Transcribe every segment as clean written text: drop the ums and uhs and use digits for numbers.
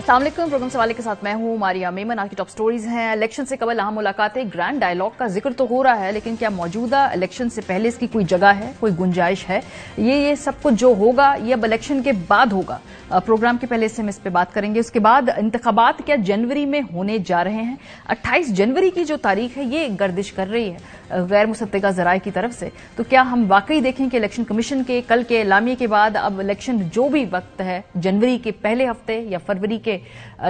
अस्सलाम वालेकुम। प्रोग्राम सवाले के साथ मैं हूं मारिया मेमन। आज की टॉप स्टोरीज हैं। इलेक्शन से कबल अहम मुलाकातें, ग्रैंड डायलॉग का जिक्र तो हो रहा है, लेकिन क्या मौजूदा इलेक्शन से पहले इसकी कोई जगह है, कोई गुंजाइश है? ये सब कुछ जो होगा ये अब इलेक्शन के बाद होगा। प्रोग्राम के पहले से हम इस पे बात करेंगे। उसके बाद इंतखाबात क्या जनवरी में होने जा रहे हैं? 28 जनवरी की जो तारीख है ये गर्दिश कर रही है गैर मुसद्दिका ज़राए की तरफ से। तो क्या हम वाकई देखें कि इलेक्शन कमीशन के कल के एलामिये के बाद अब इलेक्शन जो भी वक्त है जनवरी के पहले हफ्ते या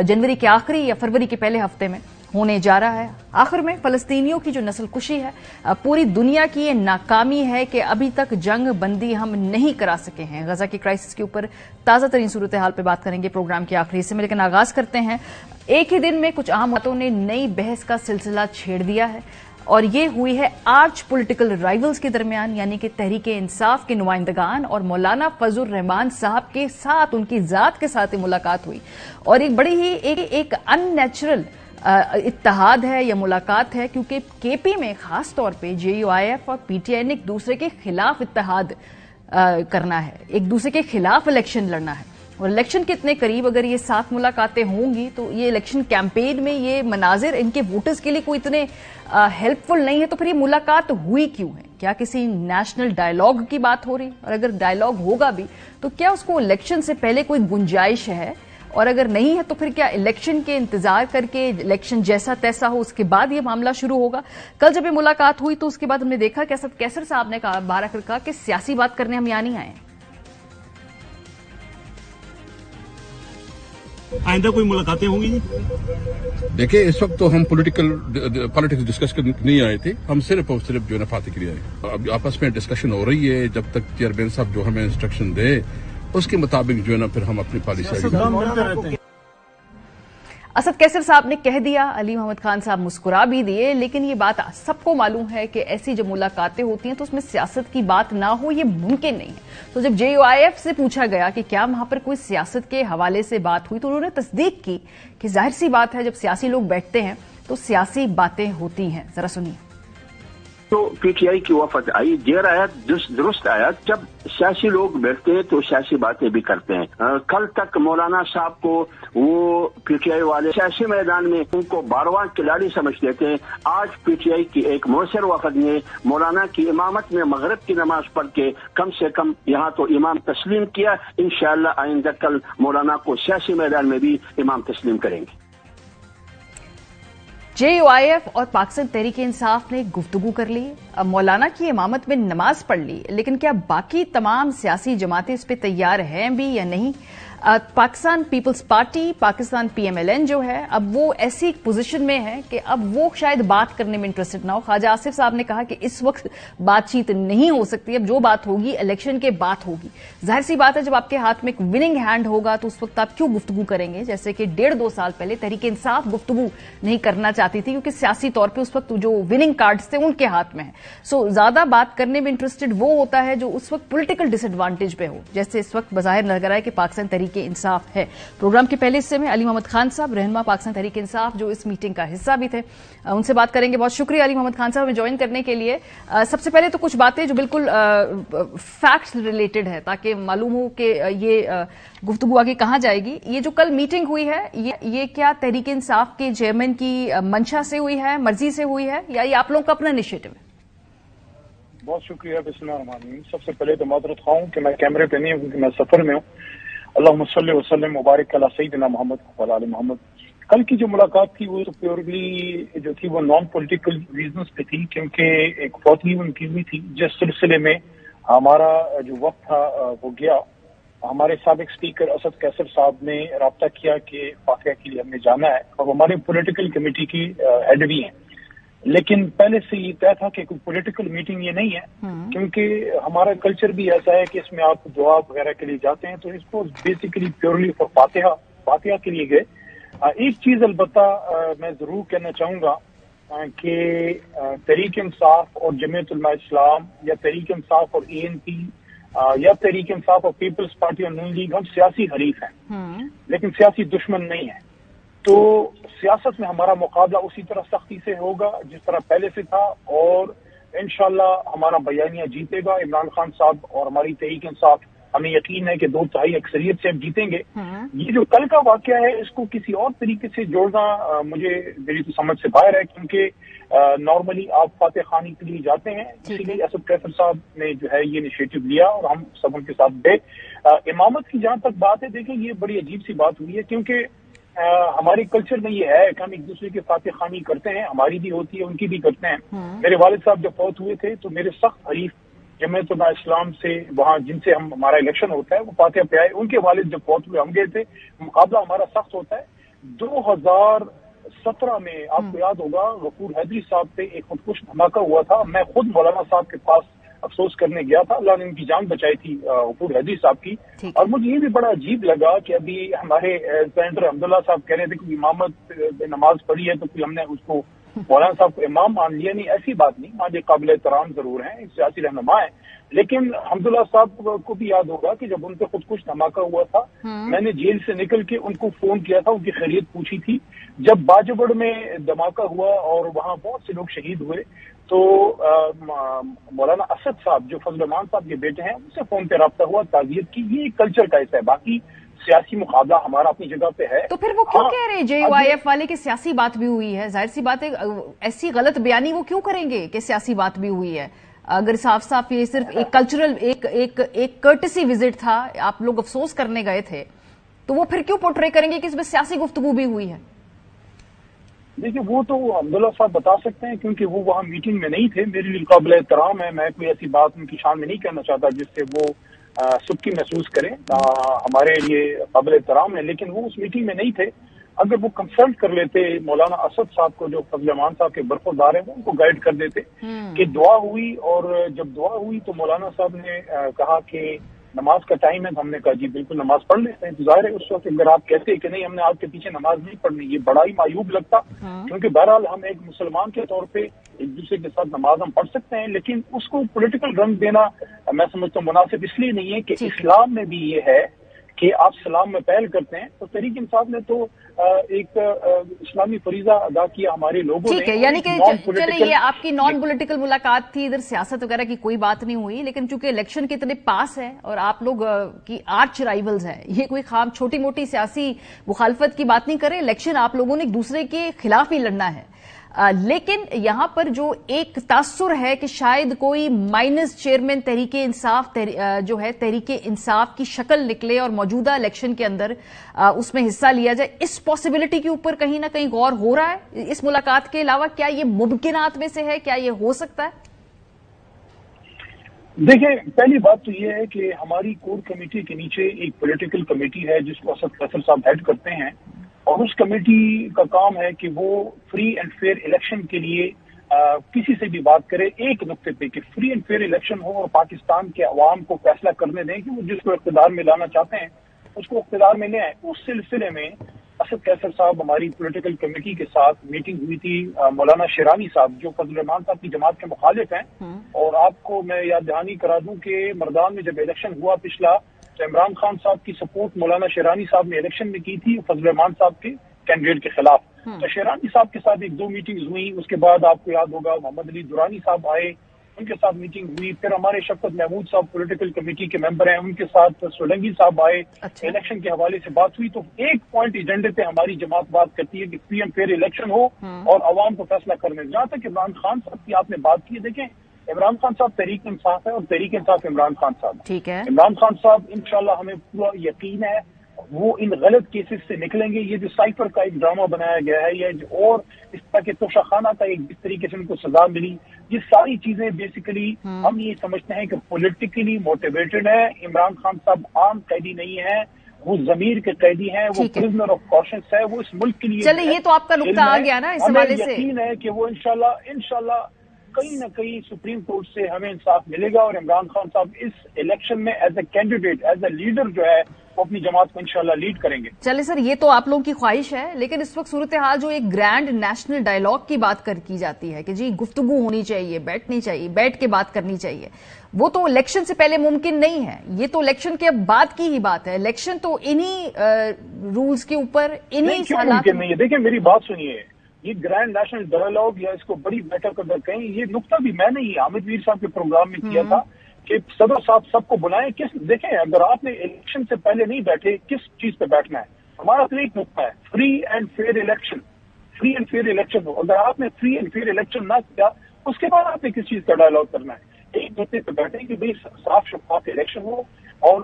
जनवरी के आखिरी या फरवरी के पहले हफ्ते में होने जा रहा है? आखिर में फलस्तीनियों की जो नस्ल कुशी है, पूरी दुनिया की ये नाकामी है कि अभी तक जंग बंदी हम नहीं करा सके हैं। गजा की क्राइसिस के ऊपर ताजा तरीन सूरत हाल पर बात करेंगे प्रोग्राम के आखिरी हिस्से में, लेकिन आगाज करते हैं। एक ही दिन में कुछ अहम बातों ने नई बहस का सिलसिला छेड़ दिया है और ये हुई है आर्च पॉलिटिकल राइवल्स के दरमियान, यानी कि तहरीके इंसाफ के नुमाइंदगान और मौलाना फजल रहमान साहब के साथ, उनकी जात के साथ मुलाकात हुई। और एक बड़ी ही एक अननेचुरल इत्तेहाद है या मुलाकात है, क्योंकि केपी में खास तौर पे JUIF और PTI ने एक दूसरे के खिलाफ इत्तेहाद करना है, एक दूसरे के खिलाफ इलेक्शन लड़ना है। और इलेक्शन के इतने करीब अगर ये साथ मुलाकातें होंगी तो ये इलेक्शन कैंपेन में ये मनाजिर इनके वोटर्स के लिए कोई इतने हेल्पफुल नहीं है। तो फिर ये मुलाकात हुई क्यों है? क्या किसी नेशनल डायलॉग की बात हो रही? और अगर डायलॉग होगा भी तो क्या उसको इलेक्शन से पहले कोई गुंजाइश है? और अगर नहीं है तो फिर क्या इलेक्शन के इंतजार करके इलेक्शन जैसा तैसा हो उसके बाद ये मामला शुरू होगा? कल जब ये मुलाकात हुई तो उसके बाद हमने देखा कि असद कैसर साहब ने कहा, बार आकर कहा कि सियासी बात करने हम यहाँ नहीं आए। आइंदा कोई मुलाकातें होंगी? देखिए, इस वक्त तो हम पॉलिटिक्स डिस्कस करने नहीं आए थे, हम सिर्फ और सिर्फ जो है फाते के लिए आए। अब आपस में डिस्कशन हो रही है, जब तक चेयरमैन साहब जो हमें इंस्ट्रक्शन दे उसके मुताबिक जो है ना फिर हम अपनी पॉलिसी। असद कैसर साहब ने कह दिया, अली मोहम्मद खान साहब मुस्कुरा भी दिए, लेकिन ये बात सबको मालूम है कि ऐसी जब मुलाकातें होती हैं तो उसमें सियासत की बात ना हो ये मुमकिन नहीं है। तो जब JUIF से पूछा गया कि क्या वहां पर कोई सियासत के हवाले से बात हुई तो उन्होंने तस्दीक की कि जाहिर सी बात है जब सियासी लोग बैठते हैं तो सियासी बातें होती हैं। जरा सुनिए। तो PTI की वफद आई, देर आया दुरुस्त आया। जब सियासी लोग बैठते हैं तो सियासी बातें भी करते हैं। कल तक मौलाना साहब को वो PTI वाले सियासी मैदान में उनको बारवां खिलाड़ी समझते थे। आज PTI की एक मौसर वफद ने मौलाना की इमामत में मगरिब की नमाज पढ़ के कम से कम यहाँ तो इमाम तस्लीम किया। इंशाअल्लाह आइंदा कल मौलाना को सियासी मैदान में भी इमाम तस्लीम करेंगे। JUIF और पाकिस्तान तहरीक इंसाफ ने गुफ्तगू कर ली, अब मौलाना की इमामत में नमाज पढ़ ली, लेकिन क्या बाकी तमाम सियासी जमातें इस पर तैयार हैं भी या नहीं? Pakistan Peoples Party, Pakistan PMLN जो है अब वो ऐसी पोजीशन में है कि अब वो शायद बात करने में इंटरेस्टेड ना हो। ख्वाजा आसिफ साहब ने कहा कि इस वक्त बातचीत नहीं हो सकती, अब जो बात होगी इलेक्शन के बाद होगी। जाहिर सी बात है जब आपके हाथ में एक विनिंग हैंड होगा तो उस वक्त आप क्यों गुफ्तगू करेंगे? जैसे कि 1.5-2 साल पहले तहरीक इंसाफ गुफ्तगू नहीं करना चाहती थी क्योंकि सियासी तौर पर उस वक्त जो विनिंग कार्ड्स थे उनके हाथ में है। सो ज्यादा बात करने में इंटरेस्टेड वो होता है जो उस वक्त पोलिटिकल डिसएडवांटेज पे हो, जैसे इस वक्त बज़ाहिर नजर आए कि पाकिस्तान तहरीक इंसाफ है। प्रोग्राम के पहले हिस्से में अली मोहम्मद खान साहब, रहनुमा पाकिस्तान तहरीक इंसाफ, जो इस मीटिंग का हिस्सा भी थे, उनसे बात करेंगे। बहुत शुक्रिया अली मोहम्मद खान साहब हमें ज्वाइन करने के लिए। सबसे पहले तो कुछ बातें जो बिल्कुल फैक्ट्स रिलेटेड है ताकि मालूम हो कि ये गुफ्तगू आगे कहां जाएगी। ये जो कल मीटिंग हुई है ये क्या तहरीक इंसाफ के चेयरमैन की मंशा से हुई है, मर्जी से हुई है, या ये आप लोगों का अपना इनिशिएटिव है? बहुत शुक्रिया। बिस्मिल्लाह। सबसे पहले तो माजरत खाऊं कि मैं कैमरे पे नहीं हूं क्योंकि मैं सफर में हूं। अल्लाहुम्मा सल्ली व सल्लिम मुबारक अला सय्यिदिना मोहम्मद व अला आलि मोहम्मद। कल की जो मुलाकात थी वो तो प्योरली जो थी वो नॉन पॉलिटिकल रीजंस पे थी, क्योंकि एक फौतगी उनकी हुई थी जिस सिलसिले में हमारा जो वक्त था वो गया। हमारे साबिक स्पीकर असद कैसर साहब ने राब्ता किया कि फातिहा के लिए हमने जाना है और हमारे पॉलिटिकल कमेटी की हेड भी हैं, लेकिन पहले से ये तय था कि कोई पॉलिटिकल मीटिंग ये नहीं है, क्योंकि हमारा कल्चर भी ऐसा है कि इसमें आप दुआ वगैरह के लिए जाते हैं। तो इसको बेसिकली प्योरली फॉर फातिहा के लिए गए। एक चीज अलबत्ता मैं जरूर कहना चाहूंगा कि तहरीक इंसाफ और जमीयत उलमा इस्लाम या तहरीक इंसाफ और ANP या तहरीक इंसाफ और पीपल्स पार्टी और नून लीग हम सियासी हरीफ हैं, लेकिन सियासी दुश्मन नहीं है। तो सियासत में हमारा मुकाबला उसी तरह सख्ती से होगा जिस तरह पहले से था, और इंशाल्लाह हमारा बयानिया जीतेगा। इमरान खान साहब और हमारी तहरीक इंसाफ हमें यकीन है कि 2/3 अक्सरियत से हम जीतेंगे। ये जो कल का वाकया है इसको किसी और तरीके से जोड़ना मेरी तो समझ से बाहर है, क्योंकि नॉर्मली आप फातह खानी के लिए जाते हैं, इसीलिए असद कैसर साहब ने जो है ये इनिशिएटिव लिया और हम सब उनके साथ गए। इमामत की जहां तक बात है, देखिए ये बड़ी अजीब सी बात हुई है, क्योंकि हमारे कल्चर में ये है कि हम एक दूसरे की फातह खानी करते हैं, हमारी भी होती है, उनकी भी करते हैं। मेरे वालिद साहब जब फौत हुए थे तो मेरे सख्त हरीफ जमीयत इस्लाम से वहाँ जिनसे हमारा इलेक्शन होता है वो फातह पे आए, उनके वालिद जब फौत हुए हम गए थे, मुकाबला हमारा सख्त होता है। 2017 में आपको याद होगा गफूर हैदरी साहब पे एक खुदकुश धमाका हुआ था, मैं खुद मौलाना साहब के पास अफसोस करने गया था, अल्लाह ने उनकी जान बचाई थी गफूर हैदरी साहब की। और मुझे ये भी बड़ा अजीब लगा कि अभी हमारे सेनेटर अब्दुल्ला साहब कह रहे थे कि इमामत नमाज पढ़ी है तो फिर हमने उसको मौलाना साहब को इमाम मान लिया। नहीं, ऐसी बात नहीं, माजे काबिल एहतराम जरूर हैं, एक सियासी रहनुमा है, लेकिन अब्दुल्ला साहब को भी याद होगा कि जब उन पे खुदकुश धमाका हुआ था मैंने जेल से निकल के उनको फोन किया था, उनकी खैरियत पूछी थी। जब बाजबड़ में धमाका हुआ और वहाँ बहुत से लोग शहीद हुए तो मौलाना असद साहब जो फजल रहमान साहब के बेटे हैं उनसे फोन पे रब्ता हुआ, ताज़ियत की। ये कल्चर का हिस्सा है, बाकी सियासी मुकाबला हमारा अपनी जगह पे है। तो फिर वो क्यों कह रहे हैं JUIF वाले की सियासी बात भी हुई है? जाहिर सी बात है, ऐसी गलत बयानी वो क्यों करेंगे कि सियासी बात भी हुई है? अगर साफ साफ ये सिर्फ एक कल्चरल एक कर्टेसी विजिट था, आप लोग अफसोस करने गए थे, तो वो फिर क्यों पोर्ट्रे करेंगे कि इसमें सियासी गुफ्तगू भी हुई है? देखिए वो तो अब्दुल्ला साहब बता सकते हैं, क्योंकि वो वहाँ मीटिंग में नहीं थे। मेरे लिए काबिल एहतराम है, मैं कोई ऐसी बात उनकी शान में नहीं कहना चाहता जिससे वो सुबकी महसूस करें, हमारे लिए काबिल एहतराम है, लेकिन वो उस मीटिंग में नहीं थे। अगर वो कंसल्ट कर लेते मौलाना असद साहब को, जो फजल रहमान साहब के बरखुरदार हैं, वो उनको गाइड कर देते कि दुआ हुई, और जब दुआ हुई तो मौलाना साहब ने कहा कि नमाज का टाइम है, तो हमने कहा जी बिल्कुल नमाज पढ़ लेते हैं। तो जाहिर है उस वक्त अगर आप कहते कि नहीं हमने आपके पीछे नमाज नहीं पढ़नी, ये बड़ा ही मायूब लगता, क्योंकि बहरहाल हम एक मुसलमान के तौर पे एक दूसरे के साथ नमाज हम पढ़ सकते हैं, लेकिन उसको पॉलिटिकल रंग देना मैं समझता हूँ मुनासिब इसलिए नहीं है कि इस्लाम में भी ये है कि आप सलाम में पहल करते हैं। तो तहरीक इंसाफ ने तो एक इस्लामी फरीजा अदा किया हमारे लोगों ने। ठीक है, यानी कि चलिए ये आपकी नॉन पॉलिटिकल मुलाकात थी, इधर सियासत वगैरह की कोई बात नहीं हुई, लेकिन चूंकि इलेक्शन के इतने पास है और आप लोग की आर्च राइवल्स हैं, ये कोई खाम छोटी मोटी सियासी मुखालफत की बात नहीं करे, इलेक्शन आप लोगों ने एक दूसरे के खिलाफ ही लड़ना है। लेकिन यहां पर जो एक तासुर है कि शायद कोई माइनस चेयरमैन तहरीके इंसाफ जो है तहरीके इंसाफ की शक्ल निकले और मौजूदा इलेक्शन के अंदर उसमें हिस्सा लिया जाए, इस पॉसिबिलिटी के ऊपर कहीं ना कहीं गौर हो रहा है इस मुलाकात के अलावा? क्या ये मुमकिनात में से है? क्या ये हो सकता है? देखिए, पहली बात तो ये है कि हमारी कोर कमेटी के नीचे एक पॉलिटिकल कमेटी है जिसको असद कैसर साहब हेड करते हैं, और उस कमेटी का काम है कि वो फ्री एंड फेयर इलेक्शन के लिए किसी से भी बात करे एक नुक्ते पे कि फ्री एंड फेयर इलेक्शन हो और पाकिस्तान के अवाम को फैसला करने दें कि वो जिसको इख्तियार में लाना चाहते हैं उसको इख्तियार में ले आए। उस सिलसिले में असद कैसर साहब हमारी पॉलिटिकल कमेटी के साथ मीटिंग हुई थी। मौलाना शेरानी साहब जो फजल रहमान साहब की जमात के मुखालिफ हैं, और आपको मैं याद दहानी करा दूं कि मर्दान में जब इलेक्शन हुआ पिछला, तो इमरान खान साहब की सपोर्ट मौलाना शेरानी साहब ने इलेक्शन में की थी फजल रहमान साहब के कैंडिडेट के खिलाफ। तो शेरानी साहब के साथ 1-2 मीटिंग्स हुई, उसके बाद आपको याद होगा मोहम्मद अली दुरानी साहब आए, उनके साथ मीटिंग हुई। फिर हमारे शफकत महमूद साहब पॉलिटिकल कमेटी के मेंबर हैं, उनके साथ सोलंकी साहब आए, इलेक्शन के हवाले से बात हुई। तो एक पॉइंट एजेंडे पे हमारी जमात बात करती है कि फ्री एंड फेयर इलेक्शन हो और अवाम को फैसला करने। जहां तक इमरान खान साहब की आपने बात की है, देखें इमरान खान साहब तहरीक इंसाफ है और तहरीक इंसाफ इमरान खान साहब। ठीक है, इमरान खान साहब इंशाल्लाह हमें पूरा यकीन है वो इन गलत केसेस से निकलेंगे। ये जो साइफर का एक ड्रामा बनाया गया है, ये और इस तरह के तोशाखाना का एक जिस तरीके से उनको सजा मिली, ये सारी चीजें बेसिकली हम ये समझते हैं कि पॉलिटिकली मोटिवेटेड है। इमरान खान साहब आम कैदी नहीं है, वो जमीर के कैदी हैं, वो प्रिजनर ऑफ कॉन्शियस है, वो इस मुल्क के लिए। चलिए, ये तो आपका नुक्ता आ गया ना इस हवाले से। यकीन है कि वो इंशाल्लाह कहीं न कहीं सुप्रीम कोर्ट से हमें इंसाफ मिलेगा और इमरान खान साहब इस इलेक्शन में as a candidate, as a leader जो है वो अपनी जमात को इंशाल्लाह लीड करेंगे। चलिए सर, ये तो आप लोगों की ख्वाहिश है, लेकिन इस वक्त सूरत हाल जो एक ग्रैंड नेशनल डायलॉग की बात की जाती है कि जी गुफ्तगू होनी चाहिए, बैठनी चाहिए, बैठ के बात करनी चाहिए, वो तो इलेक्शन से पहले मुमकिन नहीं है। ये तो इलेक्शन के बाद की ही बात है। इलेक्शन तो इन्हीं रूल्स के ऊपर, इन्हीं मुमकिन नहीं है। देखिए मेरी बात सुनिए, ये ग्रैंड नेशनल डायलॉग या इसको बड़ी बैठक अगर कहें, ये नुक्ता भी मैंने ही हामिद मीर साहब के प्रोग्राम में किया था کہ صدر صاحب سب کو بلائیں. دیکھیں اگر آپ نے الیکشن سے پہلے نہیں بیٹھے کس چیز پہ بیٹھنا ہے؟ ہمارا تو ایک نقطہ ہے free and fair election. Free and fair election ہو. اگر آپ نے فری اینڈ فیئر الیکشن نہ کیا اس کے بعد آپ نے کس چیز کا ڈائلاگ کرنا ہے؟ ایک نقطے پہ بیٹھے کہ بھائی صاف شفاف الیکشن ہو اور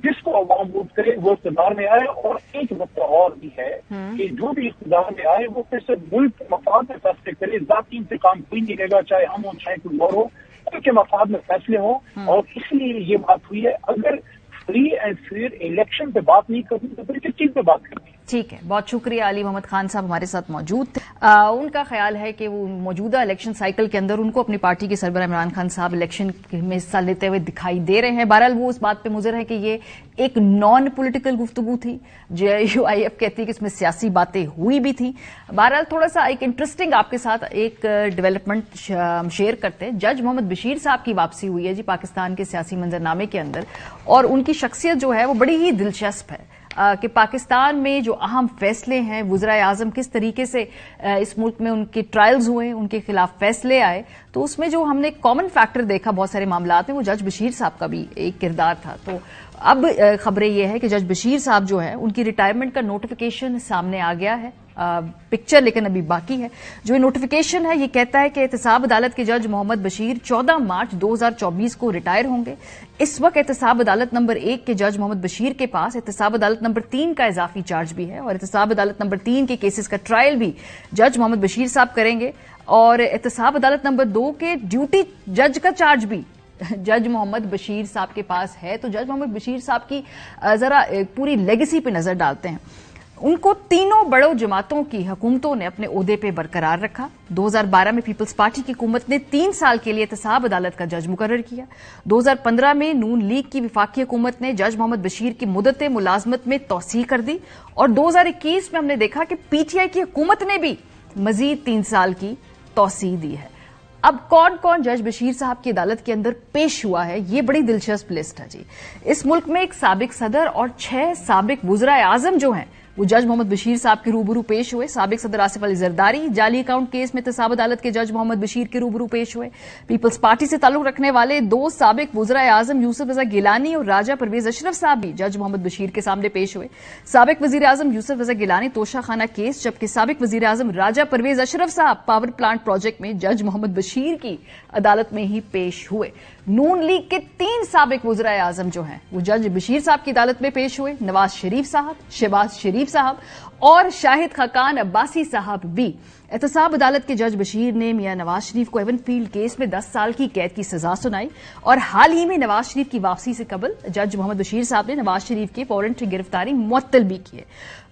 جس کو عوام ووٹ کرے وہ اقتدار میں آئے. اور ایک نقطہ اور بھی ہے کہ جو بھی اقتدار میں آئے وہ پھر سے ملک کے مفاد میں فیصلے کرے. ذاتی انتقام کوئی نہیں لے گا, چاہے ہم ہوں چاہے کوئی اور ہو, ملک کے مفاد میں فیصلے ہوں. اور اس لیے یہ بات ہوئی ہے. اگر فری اینڈ فیئر الیکشن پہ بات نہیں کرنی تو پھر کس چیز پہ بات کرنی ہے؟ ٹھیک ہے, بہت شکریہ. علی محمد خان صاحب ہمارے ساتھ موجود تھے. ان کا خیال ہے کہ وہ موجودہ الیکشن سائیکل کے اندر ان کو اپنی پارٹی کے سربراہ عمران خان صاحب الیکشن میں حصہ لیتے ہوئے دکھائی دے رہے ہیں. بہرحال وہ اس بات پہ مضر ہے کہ یہ ایک نان پولیٹیکل گفتگو تھی. JUIF کہتی ہے کہ اس میں سیاسی باتیں ہوئی بھی تھیں. بہرحال تھوڑا سا ایک انٹرسٹنگ آپ کے ساتھ ایک ڈیولپمنٹ شیئر کرتے ہیں. جج محمد بشیر صاحب کی واپسی ہوئی ہے جی پاکستان کے سیاسی منظرنامے کے اندر, اور ان کی شخصیت جو ہے وہ بڑی ہی دلچسپ ہے کہ پاکستان میں جو اہم فیصلے ہیں, وزرائے اعظم کس طریقے سے اس ملک میں ان کے ٹرائلز ہوئے, ان کے خلاف فیصلے آئے, تو اس میں جو ہم نے کامن فیکٹر دیکھا بہت سارے معاملات میں وہ جج بشیر صاحب کا بھی ایک کردار تھا. تو اب خبریں یہ ہے کہ جج بشیر صاحب جو ہے ان کی ریٹائرمنٹ کا نوٹیفیکیشن سامنے آ گیا ہے. پکچر لیکن ابھی باقی ہے. جو یہ نوٹیفیکیشن ہے یہ کہتا ہے کہ احتساب عدالت کے جج محمد بشیر 14 مارچ 2024 کو ریٹائر ہوں گے. اس وقت احتساب عدالت نمبر 1 کے جج محمد بشیر کے پاس احتساب عدالت نمبر 3 کا اضافی چارج بھی ہے, اور احتساب عدالت نمبر 3 کے کیسز کا ٹرائل بھی جج محمد بشیر صاحب کریں گے, اور احتساب عدالت نمبر 2 کے ڈیوٹی جج کا چارج بھی جج محمد بشیر صاحب کے پاس ہے. تو جج محمد بشیر صاحب کی ذرا پوری لیگیسی پہ نظر ڈالتے ہیں. ان کو تینوں بڑوں جماعتوں کی حکومتوں نے اپنے عہدے پہ برقرار رکھا. 2012 میں پیپلز پارٹی کی حکومت نے 3 سال کے لیے احتساب عدالت کا جج مقرر کیا. 2015 میں نون لیگ کی وفاقی حکومت نے جج محمد بشیر کی مدت ملازمت میں توسیع کر دی, اور 2021 میں ہم نے دیکھا کہ PTI کی حکومت نے بھی مزید 3 سال کی توسیع دی ہے. اب کون کون جج بشیر صاحب کی عدالت کے اندر پیش ہوا ہے, یہ بڑی دلچسپ لسٹ ہے جی. اس ملک میں ایک سابق صدر اور 6 سابق وزرائے اعظم جو ہیں وہ جج محمد بشیر صاحب کے روبرو پیش ہوئے. سابق صدر آصف علی زرداری جعلی اکاؤنٹ کیس میں احتساب عدالت کے جج محمد بشیر کے روبرو پیش ہوئے. پیپلز پارٹی سے تعلق رکھنے والے 2 سابق وزرائے اعظم یوسف رضا گیلانی اور راجہ پرویز اشرف صاحب بھی جج محمد بشیر کے سامنے پیش ہوئے. سابق وزیر اعظم یوسف رضا گیلانی توشہ خانہ کیس, جبکہ سابق وزیر اعظم راجہ پرویز اشرف صاحب پاور پلانٹ پروجیکٹ میں جج محمد بشیر کی عدالت میں ہی پیش ہوئے. نون لیگ کے 3 سابق وزرائے اعظم جو ہیں وہ جج بشیر صاحب کی عدالت میں پیش ہوئے. نواز شریف صاحب, شہباز شریف صاحب اور شاہد خاقان عباسی صاحب بھی. احتساب عدالت کے جج بشیر نے میاں نواز شریف کو ایون فیلڈ کیس میں 10 سال کی قید کی سزا سنائی, اور حال ہی میں نواز شریف کی واپسی سے قبل جج محمد بشیر صاحب نے نواز شریف کی وارنٹ گرفتاری معطل بھی کی ہے.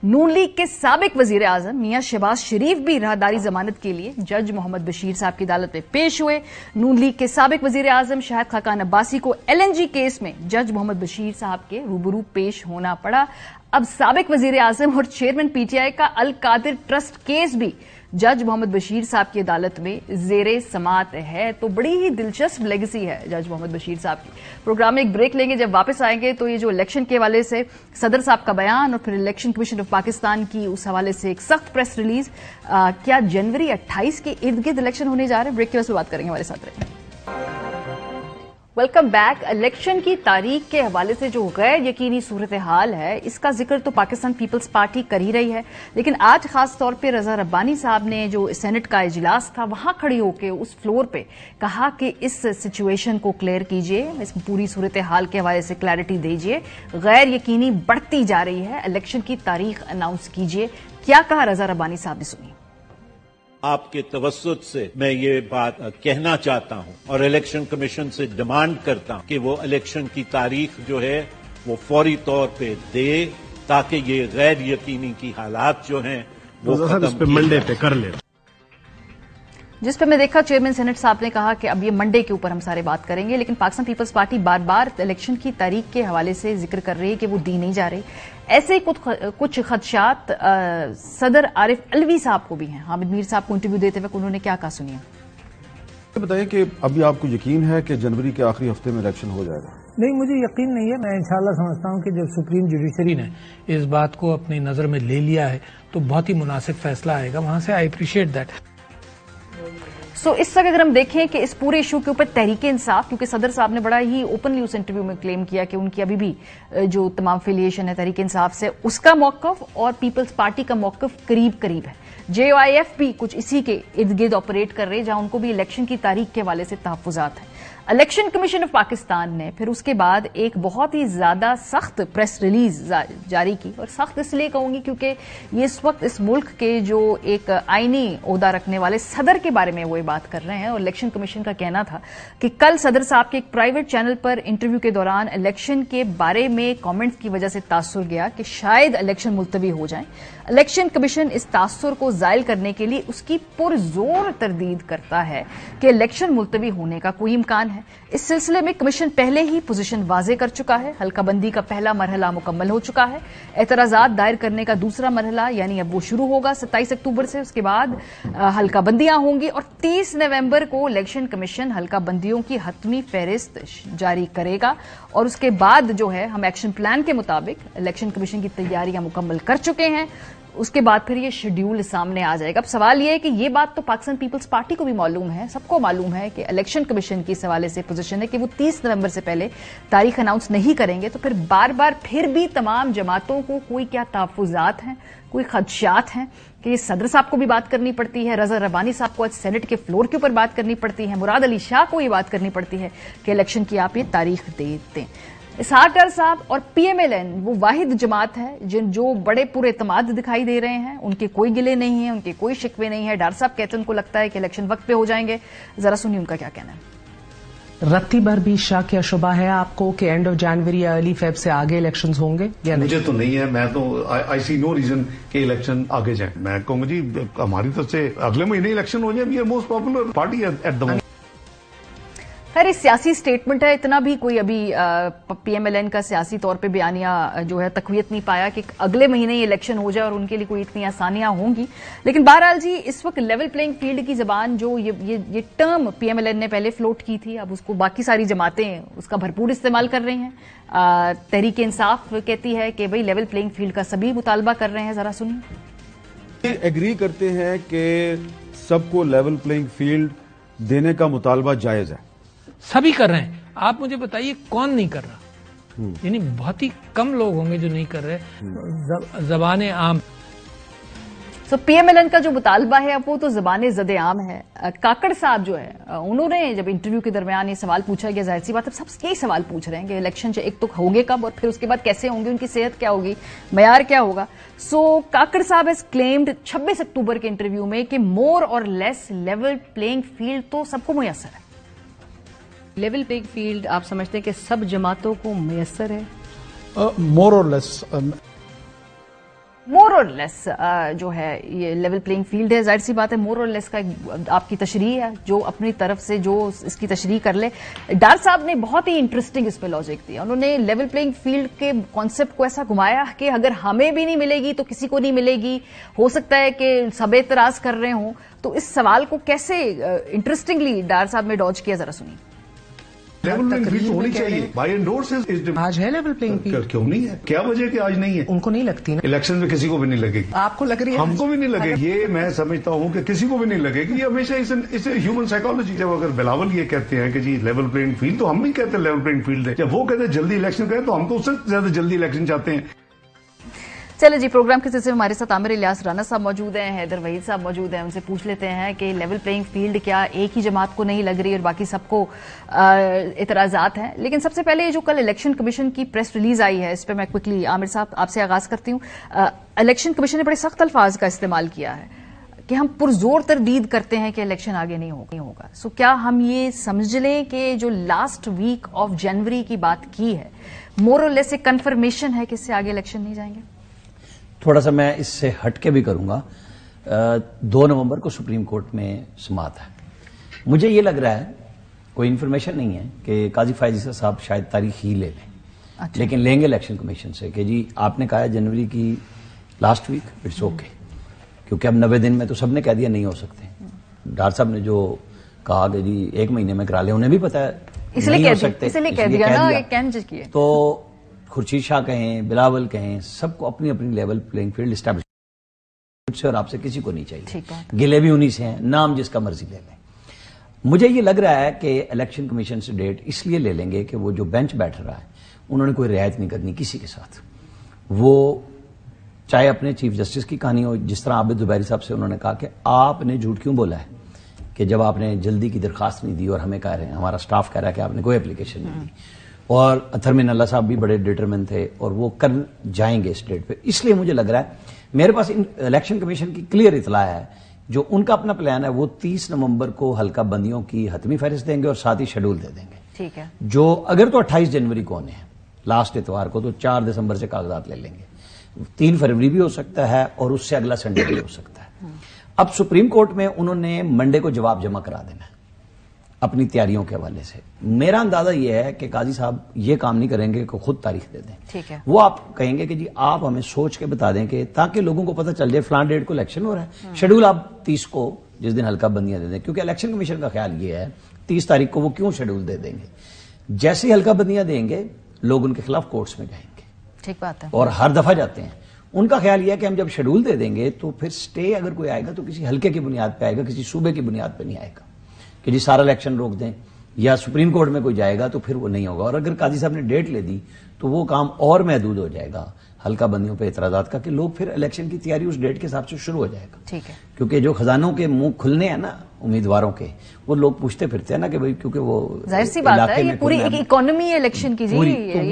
نون لیگ کے سابق وزیر اعظم میاں شہباز شریف بھی راہداری ضمانت کے لیے جج محمد بشیر صاحب کی عدالت میں پیش ہوئے. نون لیگ کے سابق وزیر اعظم شاہد خاقان عباسی کو LNG کیس میں جج محمد بشیر صاحب کے روبرو پیش ہونا پڑا. اب سابق وزیر اعظم اور چیئرمین PTI کا القادر ٹرسٹ کیس بھی جج محمد بشیر صاحب کی عدالت میں زیر سماعت ہے. تو بڑی ہی دلچسپ لیگیسی ہے جج محمد بشیر صاحب کی. پروگرام میں ایک بریک لیں گے, جب واپس آئیں گے تو یہ جو الیکشن کے حوالے سے صدر صاحب کا بیان اور پھر الیکشن کمیشن آف پاکستان کی اس حوالے سے ایک سخت پریس ریلیز, کیا جنوری 28 کے ارد گرد الیکشن ہونے جا رہے ہیں؟ بریک کے وقت بات کریں گے, ہمارے ساتھ رہیں. Welcome back. الیکشن کی تاریخ کے حوالے سے جو غیر یقینی صورتحال ہے اس کا ذکر تو پاکستان پیپلز پارٹی کر ہی رہی ہے, لیکن آج خاص طور پہ رضا ربانی صاحب نے جو سینٹ کا اجلاس تھا وہاں کھڑی ہو کے اس فلور پہ کہا کہ اس سچویشن کو کلیئر کیجئے, اس پوری صورتحال کے حوالے سے کلیئرٹی دیجئے, غیر یقینی بڑھتی جا رہی ہے, الیکشن کی تاریخ اناؤنس کیجئے. کیا کہا رضا ربانی صاحب نے, سنی. آپ کے توسط سے میں یہ بات کہنا چاہتا ہوں اور الیکشن کمیشن سے ڈیمانڈ کرتا ہوں کہ وہ الیکشن کی تاریخ جو ہے وہ فوری طور پہ دے, تاکہ یہ غیر یقینی کی حالات جو ہیں وہ منڈے پہ کر لیں. جس پہ میں دیکھا چیئرمین سینٹ صاحب نے کہا کہ اب یہ منڈے کے اوپر ہم سارے بات کریں گے, لیکن پاکستان پیپلز پارٹی بار بار الیکشن کی تاریخ کے حوالے سے ذکر کر رہی ہے کہ وہ دی نہیں جا رہی. ایسے ہی کچھ خدشات صدر عارف علوی صاحب کو بھی ہیں. حامد میر صاحب کو انٹرویو دیتے وقت انہوں نے کیا کہا, سنیے. بتائیں کہ ابھی آپ کو یقین ہے کہ جنوری کے آخری ہفتے میں الیکشن ہو جائے گا؟ نہیں, مجھے یقین نہیں ہے. میں انشاءاللہ سمجھتا ہوں کہ جب سپریم جوڈیشری نے اس بات کو اپنی نظر میں لے لیا ہے تو بہت ہی مناسب فیصلہ آئے گا وہاں سے. I appreciate that. सो इस वक्त अगर हम देखें कि इस पूरे इशू के ऊपर तहरीक इंसाफ, क्योंकि सदर साहब ने बड़ा ही ओपनली उस इंटरव्यू में क्लेम किया कि उनकी अभी भी जो तमाम एफिलिएशन है तहरीक इंसाफ से, उसका मौकफ और पीपल्स पार्टी का मौकफ करीब करीब है। JOIF भी कुछ इसी के इर्द गिर्द ऑपरेट कर रहे हैं, जहां उनको भी इलेक्शन की तारीख के हवाले से तहफ्फुजात हैं। इलेक्शन कमीशन ऑफ पाकिस्तान ने फिर उसके बाद एक बहुत ही ज्यादा सख्त प्रेस रिलीज जारी की, और सख्त इसलिए कहूंगी क्योंकि ये इस वक्त इस मुल्क के जो एक आईनी ओहदा रखने वाले सदर के बारे में वो ये बात कर रहे हैं। और इलेक्शन कमीशन का कहना था कि कल सदर साहब के एक प्राइवेट चैनल पर इंटरव्यू के दौरान इलेक्शन के बारे में कॉमेंट्स की वजह से तासुर गया कि शायद इलेक्शन मुलतवी हो जाए। इलेक्शन कमीशन इस तासुर को जायल करने के लिए उसकी पुरजोर तरदीद करता है कि इलेक्शन मुलतवी होने का कोई इम्कान है। इस सिलसिले में कमीशन पहले ही पोजीशन वाजे कर चुका है। हल्का बंदी का पहला मरहला मुकम्मल हो चुका है। एतराजात दायर करने का दूसरा मरहला यानी अब वो शुरू होगा 27 अक्टूबर से। उसके बाद हल्का बंदियां होंगी और 30 नवंबर को इलेक्शन कमीशन हल्का बंदियों की हतमी फहरिस्त जारी करेगा। और उसके बाद जो है हम एक्शन प्लान के मुताबिक इलेक्शन कमीशन की तैयारियां मुकम्मल कर चुके हैं। उसके बाद फिर ये शेड्यूल सामने आ जाएगा। अब सवाल ये है कि ये बात तो पाकिस्तान पीपल्स पार्टी को भी मालूम है, सबको मालूम है कि इलेक्शन कमीशन की इस हवाले से पोजीशन है कि वो 30 नवंबर से पहले तारीख अनाउंस नहीं करेंगे। तो फिर बार बार फिर भी तमाम जमातों को कोई क्या तहफ्फुजात हैं, कोई खदशात हैं कि सदर साहब को भी बात करनी पड़ती है, रजा रब्बानी साहब को आज सेनेट के फ्लोर के ऊपर बात करनी पड़ती है, मुराद अली शाह को ये बात करनी पड़ती है कि इलेक्शन की आप ये तारीख दे दें। इसहाक डार साहब और PMLN वो वाहिद जमात है जो बड़े पूरे एतमाद दिखाई दे रहे हैं। उनके कोई गिले नहीं है, उनके कोई शिकवे नहीं है। डार साहब कहते हैं उनको लगता है कि इलेक्शन वक्त पे हो जाएंगे। जरा सुनिए उनका क्या कहना है। रत्ती भर भी शक या शुबा है आपको कि एंड ऑफ जनवरी या अर्ली फेब से आगे इलेक्शंस होंगे या नहीं? मुझे तो नहीं है। मैं तो आई सी नो रीजन कि इलेक्शन आगे जाए। मैं कहूंगा जी हमारी तरफ से अगले महीने इलेक्शन हो जाए। We are most popular party at the moment. खैर सियासी स्टेटमेंट है, इतना भी कोई अभी PMLN का सियासी तौर पे बयानिया जो है तकवीत नहीं पाया कि अगले महीने ही इलेक्शन हो जाए और उनके लिए कोई इतनी आसानियां होंगी। लेकिन बहरहाल जी इस वक्त लेवल प्लेइंग फील्ड की जबान जो ये टर्म PMLN ने पहले फ्लोट की थी, अब उसको बाकी सारी जमातें उसका भरपूर इस्तेमाल कर रही हैं। तहरीक इंसाफ कहती है कि भाई लेवल प्लेइंग फील्ड का सभी मुतालबा कर रहे हैं। जरा सुनिए। एग्री करते हैं कि सबको लेवल प्लेइंग फील्ड देने का मुतालबा जायज है, सभी कर रहे हैं। आप मुझे बताइए कौन नहीं कर रहा? यानी बहुत ही कम लोग होंगे जो नहीं कर रहे। ज़बाने आम। PMLN का जो मुतालबा है अब वो तो ज़बाने ज़द आम है। काकड़ साहब जो है उन्होंने जब इंटरव्यू के दरमियान ये सवाल पूछा गया, जाहिर सी बात है सब यही सवाल पूछ रहे हैं कि इलेक्शन एक तो होंगे कब और फिर उसके बाद कैसे होंगे, उनकी सेहत क्या होगी, मयार क्या होगा। काकड़ साहब हैज क्लेम्ड 26 अक्टूबर के इंटरव्यू में कि मोर और लेस लेवल प्लेइंग फील्ड तो सबको मुयसर है। लेवल प्लेइंग फील्ड आप समझते हैं कि सब जमातों को मुयसर है? मोर और लेस जो है ये लेवल प्लेइंग फील्ड है। जाहिर सी बात है मोर और लेस का आपकी तशरीह है, जो अपनी तरफ से जो इसकी तशरीह कर ले। डार साहब ने बहुत ही इंटरेस्टिंग इसमें लॉजिक दिया। उन्होंने लेवल प्लेइंग फील्ड के कॉन्सेप्ट को ऐसा घुमाया कि अगर हमें भी नहीं मिलेगी तो किसी को नहीं मिलेगी। हो सकता है कि सब एतराज कर रहे हों, तो इस सवाल को कैसे इंटरेस्टिंगली डार साहब ने डॉज किया, जरा सुनिए। लेवल प्लेइंग फील्ड होनी चाहिए। बाय एंडोर्स इज आज है लेवल प्लेइंग फील्ड? क्यों नहीं है? क्या वजह कि आज नहीं है? उनको नहीं लगती ना। इलेक्शन में किसी को भी नहीं लगेगी। आपको लग रही है? हमको भी नहीं लगेगी। ये मैं समझता हूँ कि किसी को भी नहीं लगेगी। ये हमेशा इसे ह्यूमन साइकोलॉजी। जब अगर बिलावल ये कहते हैं कि जी लेवल प्लेइंग फील्ड, तो हम भी कहते हैं लेवल प्लेइंग फील्ड है। जब वो कहते हैं जल्दी इलेक्शन करें, तो हम तो उससे ज्यादा जल्दी इलेक्शन चाहते हैं। चलो जी, प्रोग्राम के सिलसिले में हमारे साथ आमिर इलियास राना साहब मौजूद हैं, हैदर वहीद साहब मौजूद हैं। उनसे पूछ लेते हैं कि लेवल प्लेइंग फील्ड क्या एक ही जमात को नहीं लग रही और बाकी सबको एतराजात हैं। लेकिन सबसे पहले ये जो कल इलेक्शन कमीशन की प्रेस रिलीज आई है, इस पर मैं क्विकली आमिर साहब आपसे आगाज करती हूँ। इलेक्शन कमीशन ने बड़े सख्त अल्फाज का इस्तेमाल किया है कि हम पुरजोर तरदीद करते हैं कि इलेक्शन आगे नहीं होगा। सो क्या हम ये समझ लें कि जो लास्ट वीक ऑफ जनवरी की बात की है, मोर और लेस कंफर्मेशन है कि इससे आगे इलेक्शन नहीं जाएंगे? थोड़ा सा मैं इससे हट के भी करूंगा। 2 नवंबर को सुप्रीम कोर्ट में समाअत है। मुझे ये लग रहा है, कोई इन्फॉर्मेशन नहीं है, कि काजी फायज साहब शायद तारीख ही ले लें। अच्छा। लेकिन लेंगे इलेक्शन कमीशन से कि जी आपने कहा है जनवरी की लास्ट वीक, इट्स ओके, क्योंकि अब 90 दिन में तो सबने कह दिया नहीं हो सकते। डार साहब ने जो कहा कि जी 1 महीने में करा ले, उन्हें भी पता है इसलिए कह दिया। तो खुर्शीद शाह कहें, बिलावल कहें, सबको अपनी अपनी लेवल प्लेइंग फील्ड एस्टैब्लिश से और आपसे किसी को नहीं चाहिए। गिले भी उन्हीं से हैं, नाम जिसका मर्जी ले लें। مجھے یہ لگ رہا ہے کہ الیکشن کمیشن سے ڈیٹ اس لیے لے لیں گے کہ وہ جو بینچ بیٹھ رہا ہے انہوں نے کوئی رعایت نہیں کرنی کسی کے ساتھ. وہ چاہے اپنے چیف جسٹس کی کہانی ہو, جس طرح عابد زبیری صاحب سے انہوں نے کہا کہ آپ نے جھوٹ کیوں بولا ہے کہ جب آپ نے جلدی کی درخواست نہیں دی اور ہمیں کہہ رہے ہیں, ہمارا سٹاف کہہ رہا ہے کہ آپ نے کوئی اپلیکیشن نہیں دی. اور اطہر من اللہ صاحب بھی بڑے ڈیٹرمن تھے اور وہ کر جائیں گے اس ڈیٹ پہ. اس لیے مجھے لگ رہا ہے میرے پاس الیکشن کمیشن کی کلیئر اطلاع ہے, جو ان کا اپنا پلان ہے وہ 30 نومبر کو حلقہ بندیوں کی حتمی فہرست دیں گے اور ساتھ ہی شیڈول دے دیں گے. ٹھیک ہے. جو اگر تو 28 جنوری کو ہونے ہیں لاسٹ اتوار کو, تو 4 دسمبر سے کاغذات لے لیں گے. 3 فروری بھی ہو سکتا ہے اور اس سے اگلا سنڈے بھی ہو سکتا ہے. اب سپریم کورٹ میں انہوں نے منڈے کو جواب جمع کرا دینا ہے اپنی تیاریوں کے حوالے سے. میرا اندازہ یہ ہے کہ قاضی صاحب یہ کام نہیں کریں گے کہ خود تاریخ دے دیں. ٹھیک ہے. وہ آپ کہیں گے کہ جی آپ ہمیں سوچ کے بتا دیں کہ تاکہ لوگوں کو پتہ چل جائے فلان ڈیٹ کو الیکشن ہو رہا ہے, شیڈول آپ 30 کو جس دن حلقہ بندیاں دے دیں. کیونکہ الیکشن کمیشن کا خیال یہ ہے 30 تاریخ کو وہ کیوں شیڈول دے دیں گے, جیسے حلقہ بندیاں دیں گے لوگ ان کے خلاف کورٹس میں جائیں گے. ٹھیک بات ہے. اور ہر دفعہ جاتے ہیں. ان کا خیال یہ ہے کہ ہم جب شیڈول دے دیں گے تو پھر سٹے اگر کوئی آئے گا تو کسی حلقے کی بنیاد پہ آئے گا, کسی صوبے کی بنیاد پہ نہیں آئے گا کہ جی سارا الیکشن روک دیں, یا سپریم کورٹ میں کوئی جائے گا تو پھر وہ نہیں ہوگا. اور اگر قاضی صاحب نے ڈیٹ لے دی تو وہ کام اور محدود ہو جائے گا حلقہ بندیوں پہ اعتراضات کا, کہ لوگ پھر الیکشن کی تیاری اس ڈیٹ کے حساب سے شروع ہو جائے گا. ٹھیک ہے. کیونکہ جو خزانوں کے منہ کھلنے ہیں نا امیدواروں کے, وہ لوگ پوچھتے پھرتے ہیں نا کہ بھائی, کیونکہ وہ ظاہر سی بات ہے یہ پوری ایک اکانومی ہے الیکشن کی, جی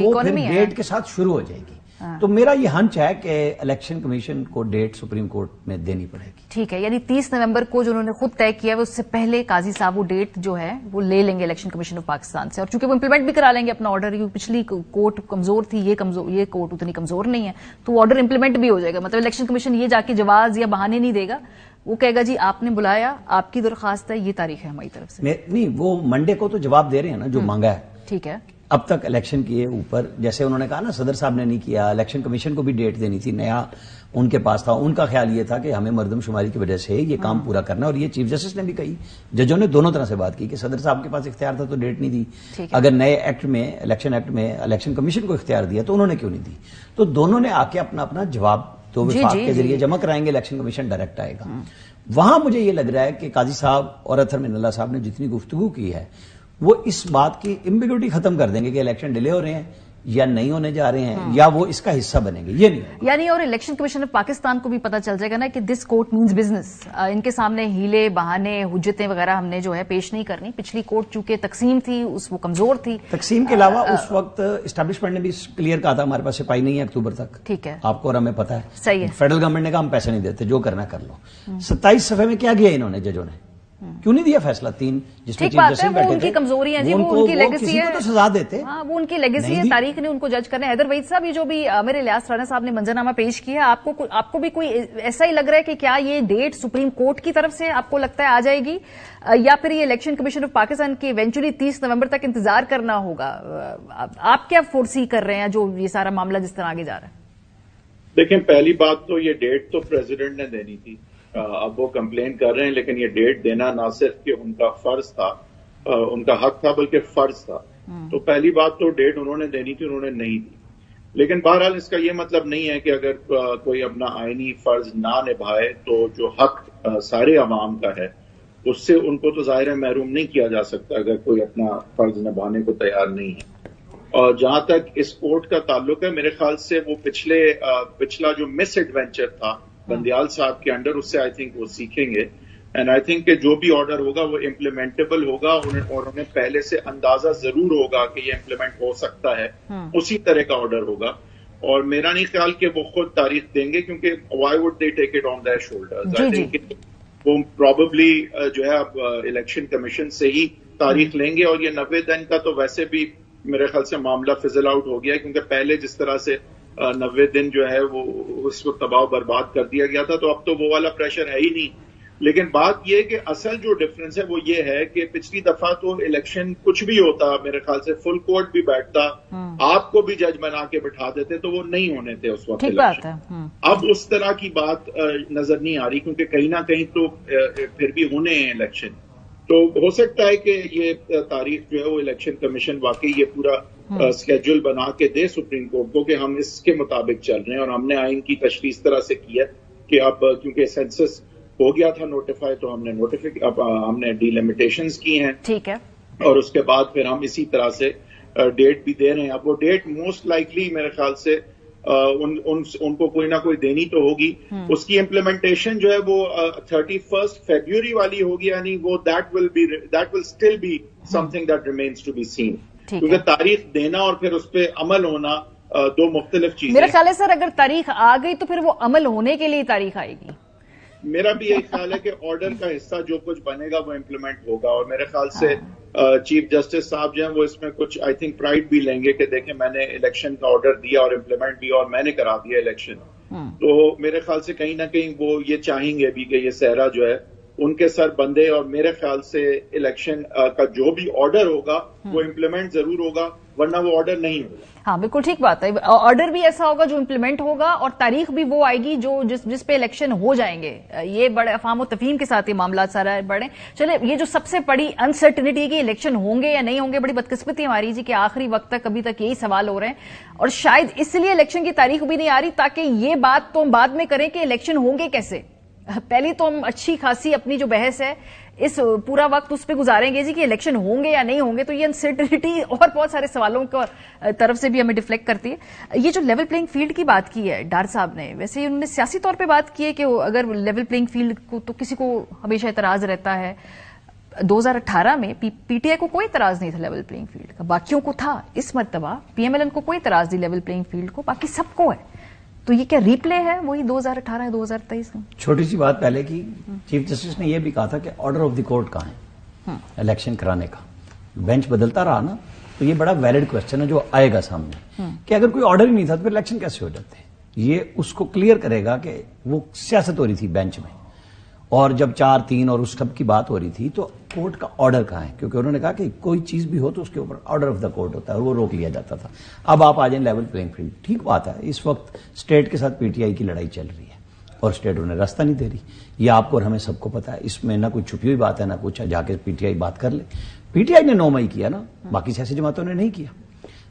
وہ پھر ڈیٹ کے ساتھ شروع ہو جائے گی. تو میرا یہ ہنچ ہے کہ الیکشن کمیشن کو ڈیٹ سپریم کورٹ میں دینی پڑے گی. ٹھیک ہے. یعنی 30 نومبر کو جو انہوں نے خود طے کیا ہے اس سے پہلے قاضی صاحب وہ ڈیٹ جو ہے وہ لے لیں گے الیکشن کمیشن آف پاکستان سے, اور چونکہ وہ امپلیمنٹ بھی کرا لیں گے اپنا آرڈر, کیونکہ پچھلی کورٹ کمزور تھی, یہ کورٹ اتنی کمزور نہیں ہے, تو وہ آرڈر امپلیمنٹ بھی ہو جائے گا. مطلب الیکشن کمیشن یہ جا کے جواز یا بہانے نہیں دے گا, وہ کہے گا جی آپ نے بلایا, آپ کی درخواست ہے, یہ تاریخ ہے ہماری طرف سے. نہیں, وہ منڈے کو تو جواب دے رہے ہیں نا جو مانگا ہے. ٹھیک ہے. اب تک الیکشن کیے اوپر, جیسے انہوں نے کہا نا صدر صاحب نے نہیں کیا, الیکشن کمیشن کو بھی ڈیٹ دینی تھی, نیا ان کے پاس تھا. ان کا خیال یہ تھا کہ ہمیں مردم شماری کی وجہ سے یہ کام پورا کرنا ہے, اور یہ چیف جسٹس نے بھی کہی, ججوں نے دونوں طرح سے بات کی کہ صدر صاحب کے پاس اختیار تھا تو ڈیٹ نہیں دی, اگر نئے ایکٹ میں الیکشن ایکٹ میں الیکشن کمیشن کو اختیار دیا تو انہوں نے کیوں نہیں دی. تو دونوں نے آ کے اپنا اپنا جواب تو وفاق کے ذریعے جمع کرائیں گے, الیکشن کمیشن ڈائریکٹ آئے گا. وہاں مجھے یہ لگ رہا ہے کہ قاضی صاحب اور اطہر من اللہ صاحب نے جتنی گفتگو کی ہے وہ اس بات کی ایمبیگوٹی ختم کر دیں گے کہ الیکشن ڈیلے ہو رہے ہیں یا نہیں ہونے جا رہے ہیں, یا وہ اس کا حصہ بنیں گے, یہ نہیں. یعنی اور الیکشن کمیشن آف پاکستان کو بھی پتا چل جائے گا نا کہ دس کورٹ مینز بزنس. ان کے سامنے ہیلے بہانے حجتیں وغیرہ ہم نے جو ہے پیش نہیں کرنی. پچھلی کورٹ چونکہ تقسیم تھی وہ کمزور تھی. تقسیم کے علاوہ اس وقت اسٹیبلشمنٹ نے بھی کلیئر کہا تھا ہمارے پاس سپاہی نہیں ہے اکتوبر تک. ٹھیک ہے. آپ کو اور ہمیں پتا ہے. صحیح ہے. فیڈرل گورنمنٹ نے کہا ہم پیسے نہیں دیتے, جو کرنا کر لو. 27 صفحے میں کیا گیا انہوں نے, ججوں نے کیوں نہیں دیا فیصلہ 3 جس میں چیف جسٹس بیٹھے تھے. ان کی کمزوری ہے جی, وہ ان کی لیگیسی ہے. تو سزا دیتے. ہاں, وہ ان کی لیگیسی ہے, تاریخ نے ان کو جج کرنا ہے. حیدر وحید صاحب, یہ جو بھی میرے الیاس رانا صاحب نے منظرنامہ پیش کیا ہے, آپ کو بھی کوئی ایسا ہی لگ رہا ہے کہ کیا یہ ڈیٹ سپریم کورٹ کی طرف سے آپ کو لگتا ہے آ جائے گی, یا پھر یہ الیکشن کمیشن آف پاکستان کی ایونچولی 30 نومبر تک انتظار کرنا ہوگا؟ آپ کیا فورسی کر رہے ہیں جو یہ سارا معاملہ جس طرح آگے جا رہا ہے؟ دیکھیں, پہلی بات تو یہ ڈیٹ تو پریزیڈنٹ نے دینی تھی. اب وہ کمپلین کر رہے ہیں, لیکن یہ ڈیٹ دینا نہ صرف کہ ان کا فرض تھا, ان کا حق تھا, بلکہ فرض تھا. تو پہلی بات تو ڈیٹ انہوں نے دینی تھی, انہوں نے نہیں دی. لیکن بہرحال اس کا یہ مطلب نہیں ہے کہ اگر کوئی اپنا آئینی فرض نہ نبھائے تو جو حق سارے عوام کا ہے اس سے ان کو تو ظاہر محروم نہیں کیا جا سکتا اگر کوئی اپنا فرض نبھانے کو تیار نہیں ہے. اور جہاں تک اس کورٹ کا تعلق ہے, میرے خیال سے وہ پچھلا جو مس ایڈوینچر تھا بندیال صاحب کے انڈر, اس سے آئی تھنک وہ سیکھیں گے. اینڈ آئی تھنک کہ جو بھی آرڈر ہوگا وہ امپلیمنٹیبل ہوگا, اور انہیں پہلے سے اندازہ ضرور ہوگا کہ یہ امپلیمنٹ ہو سکتا ہے, اسی طرح کا آرڈر ہوگا. اور میرا نہیں خیال کہ وہ خود تاریخ دیں گے, کیونکہ why would they take it on their shoulders. I think وہ پروبیبلی جو ہے اب الیکشن کمیشن سے ہی تاریخ لیں گے, اور یہ 90 دن کا تو ویسے بھی میرے خیال سے معاملہ فضل آؤٹ ہو گیا, کیونکہ پہلے جس طرح سے 90 دن جو ہے وہ اس کو تباہ و برباد کر دیا گیا تھا, تو اب تو وہ والا پریشر ہے ہی نہیں. لیکن بات یہ کہ اصل جو ڈفرنس ہے وہ یہ ہے کہ پچھلی دفعہ تو الیکشن کچھ بھی ہوتا, میرے خیال سے فل کورٹ بھی بیٹھتا, آپ کو بھی جج بنا کے بٹھا دیتے, تو وہ نہیں ہونے تھے اس وقت الیکشن. اب اس طرح کی بات نظر نہیں آ رہی, کیونکہ کہیں نہ کہیں تو پھر بھی ہونے ہیں الیکشن. تو ہو سکتا ہے کہ یہ تاریخ جو ہے وہ الیکشن کمیشن واقعی یہ پورا اسکیڈول بنا کے دے سپریم کورٹ کو کہ ہم اس کے مطابق چل رہے ہیں, اور ہم نے آئین کی تشریح اس طرح سے کی ہے کہ اب کیونکہ سینسس ہو گیا تھا نوٹیفائی تو ہم نے ڈیلیمیٹیشنز کی ہیں. ٹھیک ہے. اور اس کے بعد پھر ہم اسی طرح سے ڈیٹ بھی دے رہے ہیں. اب وہ ڈیٹ موسٹ لائکلی میرے خیال سے ان کو کوئی نہ کوئی دینی تو ہوگی. اس کی امپلیمنٹیشن جو ہے وہ 31 فیبروری والی ہوگی, یعنی وہ that will still be something that remains to be seen, کیونکہ تاریخ دینا اور پھر اس پہ عمل ہونا دو مختلف چیزیں. میرا خیال ہے سر اگر تاریخ آ گئی تو پھر وہ عمل ہونے کے لیے تاریخ آئے گی. میرا بھی یہی خیال ہے کہ آرڈر کا حصہ جو کچھ بنے گا وہ امپلیمنٹ ہوگا, اور میرے خیال سے چیف جسٹس صاحب جو ہیں وہ اس میں کچھ آئی تھنک پرائڈ بھی لیں گے کہ دیکھیں میں نے الیکشن کا آرڈر دیا اور امپلیمنٹ بھی, اور میں نے کرا دیا الیکشن. تو میرے خیال سے کہیں نہ کہیں وہ یہ چاہیں گے بھی کہ یہ صحرا جو ہے ان کے سر بندے, اور میرے خیال سے الیکشن کا جو بھی آرڈر ہوگا وہ امپلیمنٹ ضرور ہوگا, ورنہ وہ آرڈر نہیں ہوگا. ہاں بالکل ٹھیک بات ہے. آرڈر بھی ایسا ہوگا جو امپلیمنٹ ہوگا, اور تاریخ بھی وہ آئے گی جو جس پہ الیکشن ہو جائیں گے. یہ بڑے افہام و تفہیم کے ساتھ یہ معاملات سارا بڑھیں. چلے, یہ جو سب سے بڑی انسرٹنٹی کہ الیکشن ہوں گے یا نہیں ہوں گے, بڑی بدقسمتی ہماری جی کہ آخری وقت تک ابھی تک یہی سوال ہو رہے ہیں, اور شاید اس لیے الیکشن کی تاریخ بھی نہیں آ رہی تاکہ یہ بات تو ہم بعد میں کریں کہ الیکشن ہوں گے کیسے. پہلی تو ہم اچھی خاصی اپنی جو بحث ہے اس پورا وقت اس پہ گزاریں گے جی کہ الیکشن ہوں گے یا نہیں ہوں گے, تو یہ انسرٹنٹی اور بہت سارے سوالوں کی طرف سے بھی ہمیں ڈیفلیکٹ کرتی ہے. یہ جو لیول پلینگ فیلڈ کی بات کی ہے ڈار صاحب نے, ویسے انہوں نے سیاسی طور پہ بات کی ہے کہ اگر لیول پلینگ فیلڈ کو, تو کسی کو ہمیشہ اعتراض رہتا ہے. 2018 میں پی ٹی آئی کو کوئی اعتراض نہیں تھا لیول پلینگ فیلڈ کا, باقیوں کو تھا. اس مرتبہ پی ایم ایل این کو کوئی اعتراض نہیں لیول پلینگ فیلڈ کو, باقی سب کو ہے. تو یہ کیا ری پلے ہے وہی 2018-2023 میں؟ چھوٹی سی بات پہلے کی, چیف جسٹس نے یہ بھی کہا تھا کہ آرڈر آف دی کورٹ کہاں ہے الیکشن کرانے کا. بینچ بدلتا رہا نا, تو یہ بڑا ویلڈ کوشچن ہے جو آئے گا سامنے کہ اگر کوئی آرڈر ہی نہیں تھا تو پھر الیکشن کیسے ہو جاتے. یہ اس کو کلیئر کرے گا کہ وہ سیاست ہو رہی تھی بینچ میں, اور جب 4-3 اور اس سب کی بات ہو رہی تھی تو کورٹ کا آرڈر کہاں ہے, کیونکہ انہوں نے کہا کہ کوئی چیز بھی ہو تو اس کے اوپر آرڈر آف دا کورٹ ہوتا ہے, اور وہ روک لیا جاتا تھا. اب آپ آ جائیں لیول پلینگ فیلڈ, ٹھیک بات ہے. اس وقت اسٹیٹ کے ساتھ پی ٹی آئی کی لڑائی چل رہی ہے اور اسٹیٹ انہیں راستہ نہیں دے رہی. یہ آپ کو اور ہمیں سب کو پتا ہے, اس میں نہ کوئی چھپی ہوئی بات ہے نہ کچھ. جا کے پی ٹی آئی بات کر لے. پی ٹی آئی نے 9 مئی کیا نا, باقی سیاسی جماعتوں نے نہیں کیا.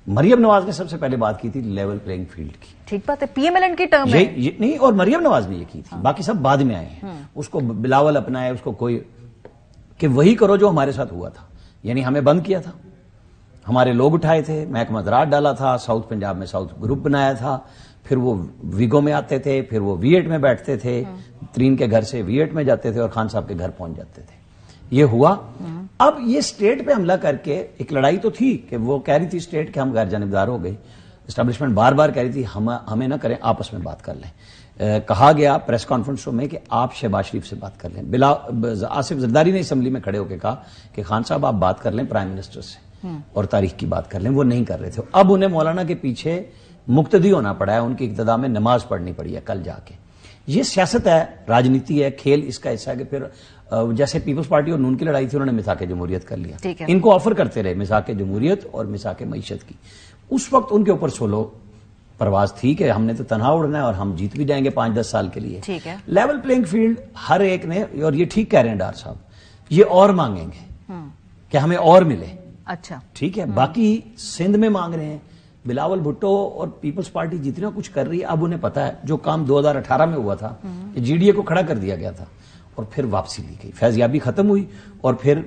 مریم نواز نے سب سے پہلے بات کی تھی لیول پلینگ فیلڈ کی. ٹھیک بات ہے, پی ایم ایل این کی ٹرم ہے نہیں, اور مریم نواز نے یہ کی تھی, باقی سب بعد میں آئے ہیں. اس کو بلاول اپنائے, اس کو کوئی کہ وہی کرو جو ہمارے ساتھ ہوا تھا, یعنی ہمیں بند کیا تھا, ہمارے لوگ اٹھائے تھے, محکمہ زراعت ڈالا تھا, ساؤتھ پنجاب میں ساؤتھ گروپ بنایا تھا, پھر وہ ویگو میں آتے تھے, پھر وہ V8 میں بیٹھتے تھے, ترین کے گھر سے V8 میں جاتے تھے اور خان صاحب کے گھر پہنچ جاتے تھے. یہ ہوا. اب یہ اسٹیٹ پہ حملہ کر کے, ایک لڑائی تو تھی کہ وہ کہہ رہی تھی اسٹیٹ کہ ہم غیر جانبدار ہو گئے, اسٹیبلشمنٹ بار بار کہہ رہی تھی ہمیں نہ کریں, آپس میں بات کر لیں. کہا گیا پریس کانفرنسوں میں کہ آپ شہباز شریف سے بات کر لیں. آصف زرداری نے اسمبلی میں کھڑے ہو کے کہا کہ خان صاحب آپ بات کر لیں پرائم منسٹر سے اور تاریخ کی بات کر لیں. وہ نہیں کر رہے تھے. اب انہیں مولانا کے پیچھے مقتدی ہونا پڑا ہے, ان کی اقتداء میں نماز پڑھنی پڑی ہے کل جا کے. یہ سیاست ہے, راجنیتی ہے, کھیل اس کا حصہ ہے کہ پھر جیسے پیپلز پارٹی اور نون کی لڑائی تھی, انہوں نے مساق جمہوریت کر لیا. ان کو آفر کرتے رہے مساق جمہوریت اور مساق معیشت کی. اس وقت ان کے اوپر سولو پرواز تھی کہ ہم نے تو تنہا اڑنا ہے اور ہم جیت بھی جائیں گے 5-10 سال کے لیے. لیول پلینگ فیلڈ ہر ایک نے, اور یہ ٹھیک کہہ رہے ہیں ڈار صاحب, یہ اور مانگیں گے کہ ہمیں اور ملے. اچھا ٹھیک ہے, باقی سندھ میں مانگ رہے ہیں, بلاول بھٹو اور پیپلز پارٹی جتنا کچھ کر رہی ہے. اب انہیں پتا ہے جو کام 2018 میں ہوا تھا, جی ڈی اے کو کھڑا کر دیا گیا تھا اور پھر واپسی لی گئی, فیضیابی ختم ہوئی اور پھر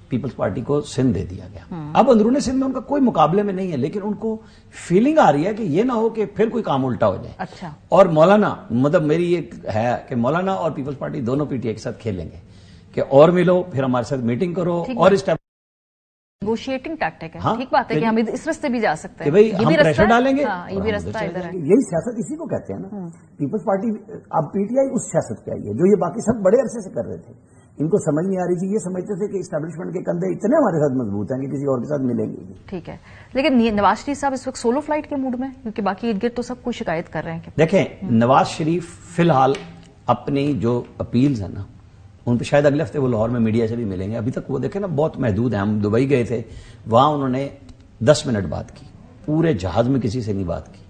پیپلز پارٹی کو سندھ دے دیا گیا. اب اندرون سندھ میں ان کا کوئی مقابلے میں نہیں ہے, لیکن ان کو فیلنگ آ رہی ہے کہ یہ نہ ہو کہ پھر کوئی کام الٹا ہو جائے. اچھا. اور مولانا, مطلب میری یہ ہے کہ مولانا اور پیپلز پارٹی دونوں پی ٹی آئی کے ساتھ کھیلیں گے کہ اور ملو, پھر ہمارے ساتھ میٹنگ کرو, اور اس ٹائم نیگوشیٹنگ ٹیکٹک ہے. ٹھیک بات ہے کہ ہم اس رستے بھی جا سکتے ہیں, بھائی ہم پریشر ڈالیں گے, یہ بھی رستہ ادھر ہے. یہی سیاست اسی کو کہتے ہیں نا. پیپلز پارٹی اب پی ٹی آئی اس سیاست پہ آئی ہے جو یہ باقی سب بڑے عرصے سے کر رہے تھے. ان کو سمجھ نہیں آ رہی تھی, یہ سمجھتے تھے کہ اسٹیبلشمنٹ کے کندھے اتنے ہمارے ساتھ مضبوط ہیں کہ کسی اور کے ساتھ ملیں گے. ٹھیک ہے, لیکن نواز شریف صاحب اس وقت سولو فلائٹ کے موڈ میں, کیونکہ باقی ارد گرد تو سب کچھ شکایت کر رہے ہیں. دیکھیں نواز شریف فی الحال اپنی جو اپیلز ہیں نا, ان پہ شاید اگلے ہفتے وہ لاہور میں میڈیا سے بھی ملیں گے. ابھی تک وہ دیکھیں نا بہت محدود ہیں. ہم دبئی گئے تھے, وہاں انہوں نے 10 منٹ بات کی, پورے جہاز میں کسی سے نہیں بات کی.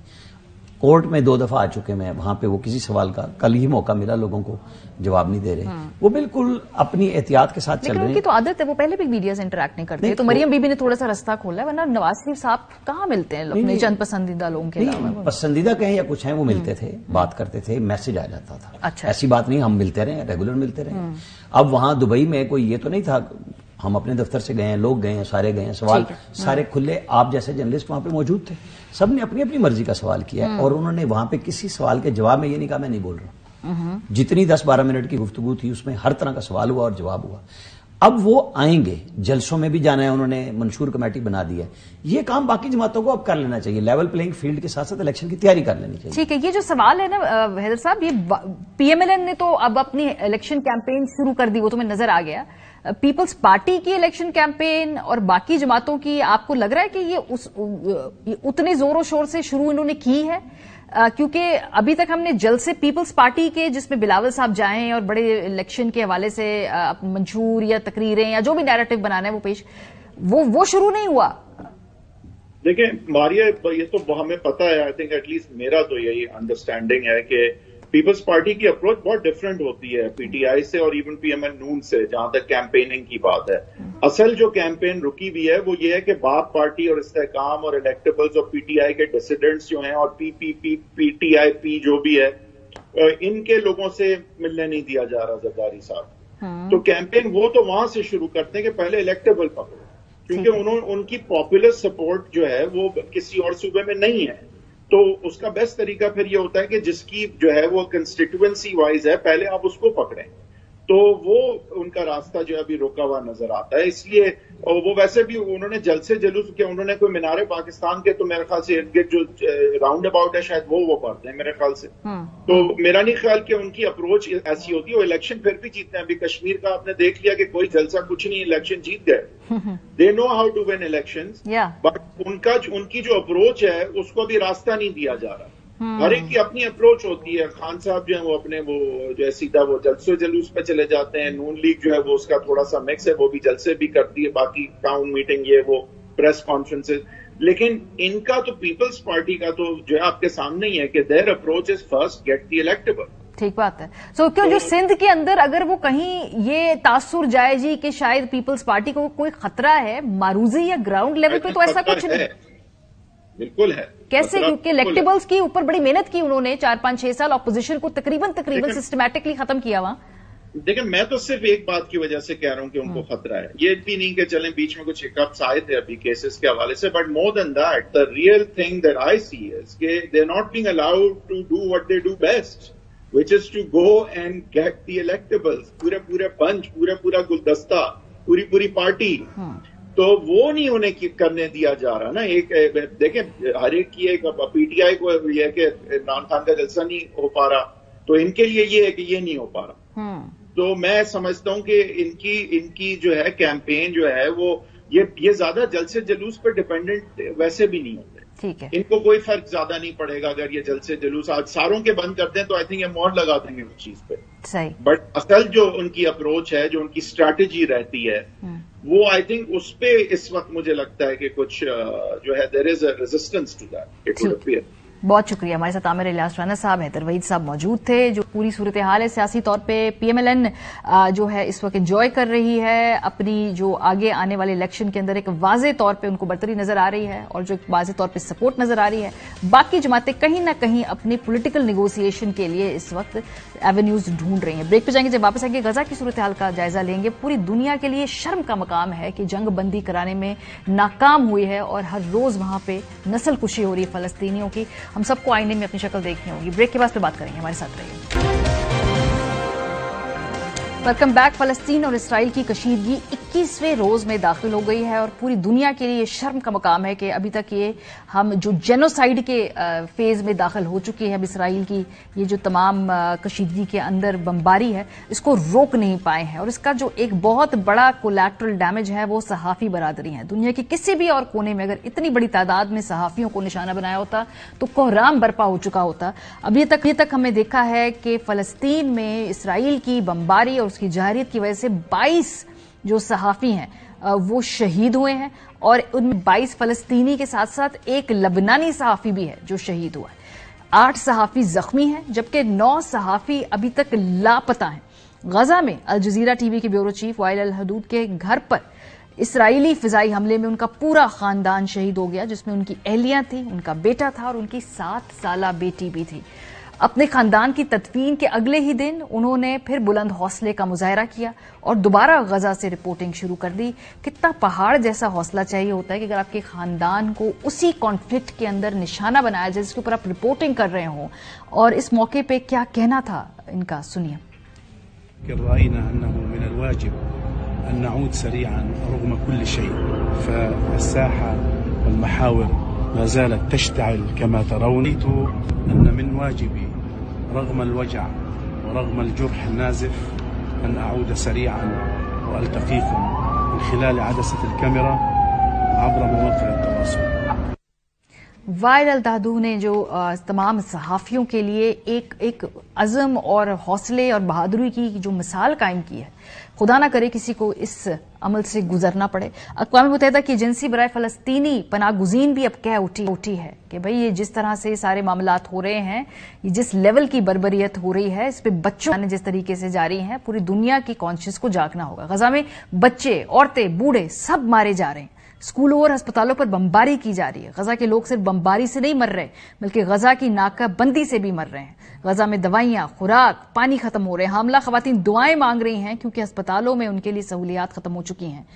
کورٹ میں 2 دفعہ آ چکے میں وہاں پہ وہ کسی سوال کا کل ہی موقع ملا لوگوں کو جواب نہیں دے رہے. وہ بالکل اپنی احتیاط کے ساتھ چل رہے ہیں. لیکن ان کی تو عادت ہے, وہ پہلے بھی میڈیا سے انٹریکٹ نہیں کرتے, تو مریم بی بی نے تھوڑا سا رستہ کھولا ہے, ورنہ نواز شریف صاحب کہاں ملتے ہیں اپنے چند پسندیدہ لوگوں کے علاوہ؟ پسندیدہ کہیں یا کچھ ہیں, وہ ملتے تھے, بات کرتے تھے, میسج آ جاتا تھا. اچھا, ایسی بات نہیں, ہم ملتے رہے, ریگولر ملتے رہے. اب وہاں دبئی میں کوئی یہ تو نہیں تھا, ہم اپنے دفتر سے گئے ہیں, لوگ گئے ہیں, سارے گئے ہیں, سوال سارے کھلے, آپ جیسے جرنلسٹ وہاں پہ موجود تھے, سب نے اپنی اپنی مرضی کا سوال کیا ہے, اور انہوں نے وہاں پہ کسی سوال کے جواب میں یہ نہیں کہا میں نہیں بول رہا. جتنی 10-12 منٹ کی گفتگو تھی اس میں ہر طرح کا سوال ہوا اور جواب ہوا. اب وہ آئیں گے, جلسوں میں بھی جانا ہے, انہوں نے منشور کمیٹی بنا دی ہے. یہ کام باقی جماعتوں کو اب کر لینا چاہیے, لیول پلینگ فیلڈ کے ساتھ ساتھ الیکشن کی تیاری کر لینی چاہیے. ٹھیک ہے, یہ جو سوال ہے نا حیدر صاحب, یہ پی ایم ایل این نے تو اب اپنی الیکشن کیمپین شروع کر دی, وہ تمہیں نظر آ گیا. پیپلز پارٹی کی الیکشن کیمپین اور باقی جماعتوں کی, آپ کو لگ رہا ہے کہ یہ اتنے زور و شور سے شروع انہوں نے کی ہے؟ کیونکہ ابھی تک ہم نے جلسے پیپلز پارٹی کے, جس میں بلاول صاحب جائیں اور بڑے الیکشن کے حوالے سے منشور یا تقریریں یا جو بھی نیریٹو بنانا ہے وہ پیش, وہ شروع نہیں ہوا. دیکھیں ماریا, یہ تو ہمیں پتا ہے, آئی تھنک ایٹ لیسٹ میرا تو یہی انڈرسٹینڈنگ ہے کہ پیپلز پارٹی کی اپروچ بہت ڈفرینٹ ہوتی ہے پی ٹی آئی سے اور ایون پی ایم ایل نون سے, جہاں تک کیمپیننگ کی بات ہے. اصل جو کیمپین رکی ہوئی ہے وہ یہ ہے کہ باپ پارٹی اور استحکام اور الیکٹیبلز اور پی ٹی آئی کے ڈسیڈنٹس جو ہیں اور پی ٹی آئی پی جو بھی ہے, ان کے لوگوں سے ملنے نہیں دیا جا رہا زرداری صاحب. تو کیمپین وہ تو وہاں سے شروع کرتے ہیں کہ پہلے الیکٹیبل پکڑو, کیونکہ ان کی پاپولر سپورٹ جو ہے وہ کسی اور صوبے میں نہیں ہے. تو اس کا بیسٹ طریقہ پھر یہ ہوتا ہے کہ جس کی جو ہے وہ کنسٹیٹوئنسی وائز ہے, پہلے آپ اس کو پکڑیں. تو وہ ان کا راستہ جو ہے ابھی روکا ہوا نظر آتا ہے. اس لیے وہ ویسے بھی انہوں نے جلسے جلوس کیا, انہوں نے کوئی مینار پاکستان کے تو میرے خیال سے ارد گرد جو راؤنڈ اباؤٹ ہے شاید وہ پڑھتے ہیں میرے خیال سے. تو میرا نہیں خیال کہ ان کی اپروچ ایسی ہوتی ہے. وہ الیکشن پھر بھی جیتتے ہیں. ابھی کشمیر کا آپ نے دیکھ لیا کہ کوئی جلسہ کچھ نہیں, الیکشن جیت گئے. They know how to win elections, but ان کی جو اپروچ ہے اس کو ابھی راستہ نہیں دیا جا رہا. ہر ایک کی اپنی اپروچ ہوتی ہے. خان صاحب جو ہیں وہ اپنے وہ جو ہے سیدھا وہ جلسے جلوس پہ چلے جاتے ہیں. نون لیگ جو ہے وہ اس کا تھوڑا سا مکس ہے, وہ بھی جلسے بھی کرتی ہے, باقی ٹاؤن میٹنگ یہ وہ پریس کانفرنسز. لیکن ان کا تو پیپلز پارٹی کا تو جو ہے آپ کے سامنے ہی ہے کہ their approach is first get the electable. ٹھیک بات ہے. سو کیوں جو سندھ کے اندر اگر وہ کہیں یہ تاثر جائے جی کہ شاید پیپلز پارٹی کو کوئی خطرہ ہے معروضی یا گراؤنڈ لیول پہ, تو ایسا کچھ نہیں. بالکل ہے. کیسے؟ کیونکہ الیکٹیبلز کی اوپر بڑی محنت کی انہوں نے, 4-5-6 سال اپوزیشن کو تقریباً سسٹمیٹکلی ختم کیا وہاں. دیکھیں میں تو صرف ایک بات کی وجہ سے کہہ رہا ہوں کہ ان کو خطرہ ہے. یہ بھی نہیں کہ چلیں بیچ میں کچھ ہکپس آئے تھے ابھی کیسز کے حوالے سے, but more than that the real thing that I see is کہ they are not being allowed to do what they do best, which is to go and get the electables. پورے bunch, پورا گلدستہ, پوری party. تو وہ نہیں انہیں کرنے دیا جا رہا نا. ایک دیکھیں ہر ایک کی ایک پی ٹی آئی کو یہ ہے کہ عمران خان کا جلسہ نہیں ہو پا رہا, تو ان کے لیے یہ ہے کہ یہ نہیں ہو پا رہا. تو میں سمجھتا ہوں کہ ان کی جو ہے کیمپین جو ہے وہ یہ زیادہ جلسے جلوس پر ڈیپینڈنٹ ویسے بھی نہیں ہوتے. ٹھیک ہے, ان کو کوئی فرق زیادہ نہیں پڑے گا اگر یہ جلسے جلوس آج ساروں کے بند کرتے ہیں تو آئی تھنک یہ مور لگا دیں گے اس چیز پہ. صحیح. بٹ اصل جو ان کی اپروچ ہے, جو ان کی اسٹریٹجی رہتی ہے, وہ آئی تھنک اس پہ اس وقت مجھے لگتا ہے کہ کچھ جو ہے there is a resistance to that, it would appear. بہت شکریہ. ہمارے ساتھ عامر الیاس رانا صاحب, حیدر وحید صاحب موجود تھے. جو پوری صورتحال ہے سیاسی طور پہ, پی ایم ایل این جو ہے اس وقت انجوائے کر رہی ہے اپنی جو آگے آنے والے الیکشن کے اندر ایک واضح طور پہ ان کو برتری نظر آ رہی ہے, اور جو ایک واضح طور پہ سپورٹ نظر آ رہی ہے. باقی جماعتیں کہیں نہ کہیں اپنی پولیٹیکل نیگوسیشن کے لیے اس وقت ایونیوز ڈھونڈ رہی ہیں. بریک پہ جائیں گے, جب واپس آئیں گے غزہ کی صورتحال کا جائزہ لیں گے. پوری دنیا کے لیے شرم کا مقام ہے کہ جنگ بندی کرانے میں ناکام ہوئی ہے, اور ہر روز وہاں پہ نسل کشی ہو رہی ہے فلسطینیوں کی. ہم سب کو آئینے میں اپنی شکل دیکھنی ہوگی. بریک کے بعد پہ بات کریں گے, ہمارے ساتھ رہیے. Welcome back. فلسطین اور اسرائیل کی کشیدگی 21ویں روز میں داخل ہو گئی ہے, اور پوری دنیا کے لیے یہ شرم کا مقام ہے کہ ابھی تک یہ ہم جو جینوسائیڈ کے فیز میں داخل ہو چکی ہے, اب اسرائیل کی یہ جو تمام کشیدگی کے اندر بمباری ہے اس کو روک نہیں پائے ہیں. اور اس کا جو ایک بہت بڑا کولیٹرل ڈیمیج ہے وہ صحافی برادری ہے. دنیا کے کسی بھی اور کونے میں اگر اتنی بڑی تعداد میں صحافیوں کو نشانہ بنایا ہوتا تو کوہرام برپا ہو چکا ہوتا. اب یہ تک ہم نے دیکھا ہے کہ فلسطین میں اسرائیل کی بمباری اور اس کی جارحیت کی وجہ سے 22 جو صحافی ہیں وہ شہید ہوئے ہیں, اور ان میں 22 فلسطینی کے ساتھ ساتھ ایک لبنانی صحافی بھی ہے جو شہید ہوا ہے. 8 सहाफ़ी जख्मी हैं जबकि 9 सहाफ़ी अभी तक लापता हैं। गजा में अल जजीरा टीवी के ब्यूरो चीफ वाइल अल हदूद के घर पर इसराइली फिजाई हमले में उनका पूरा खानदान शहीद हो गया, जिसमें उनकी अहलियां थी, उनका बेटा था और उनकी 7 साला बेटी भी थी। अपने खानदान की तदफीन के अगले ही दिन उन्होंने फिर बुलंद हौसले का मुजाहरा किया और दोबारा गजा से रिपोर्टिंग शुरू कर दी। कितना पहाड़ जैसा हौसला चाहिए होता है कि अगर आपके खानदान को उसी कॉन्फ्लिक्ट के अंदर निशाना बनाया जाए जिसके ऊपर आप रिपोर्टिंग कर रहे हो। और इस मौके पे क्या कहना था इनका, सुनिए। أن نعود سريعا رغم كل شيء، فالساحة والمحاور ما زالت تشتعل كما ترون. أن من واجبي رغم الوجع ورغم الجرح النازف أن أعود سريعا وألتقيكم من خلال عدسة الكاميرا عبر مواقع التواصل. वाइल अल हदूद ने जो तमाम सहाफ़ियों के लिए एक अज़म और हौसले और बहादुरी की जो मिसाल कायम की है, खुदा ना करे किसी को इस अमल से गुजरना पड़े। अक़वाम मुत्तहिदा की एजेंसी बराए फ़लस्तीनी पनाह गुज़ीन भी अब कह उठी है कि भाई ये जिस तरह से सारे मामलात हो रहे हैं, ये जिस लेवल की बर्बरियत हो रही है, इस पे बच्चों ने जिस तरीके से जारी हैं, पूरी दुनिया की कॉन्शियस को जागना होगा। गजा में बच्चे, औरतें, बूढ़े सब मारे जा रहे हैं। स्कूलों और अस्पतालों पर बमबारी की जा रही है। गजा के लोग सिर्फ बमबारी से नहीं मर रहे बल्कि गजा की नाकाबंदी से भी मर रहे हैं। गजा में दवाइयां, खुराक, पानी खत्म हो रहे हैं। हामला खवातीन दुआएं मांग रही हैं क्योंकि अस्पतालों में उनके लिए सहूलियात खत्म हो चुकी हैं।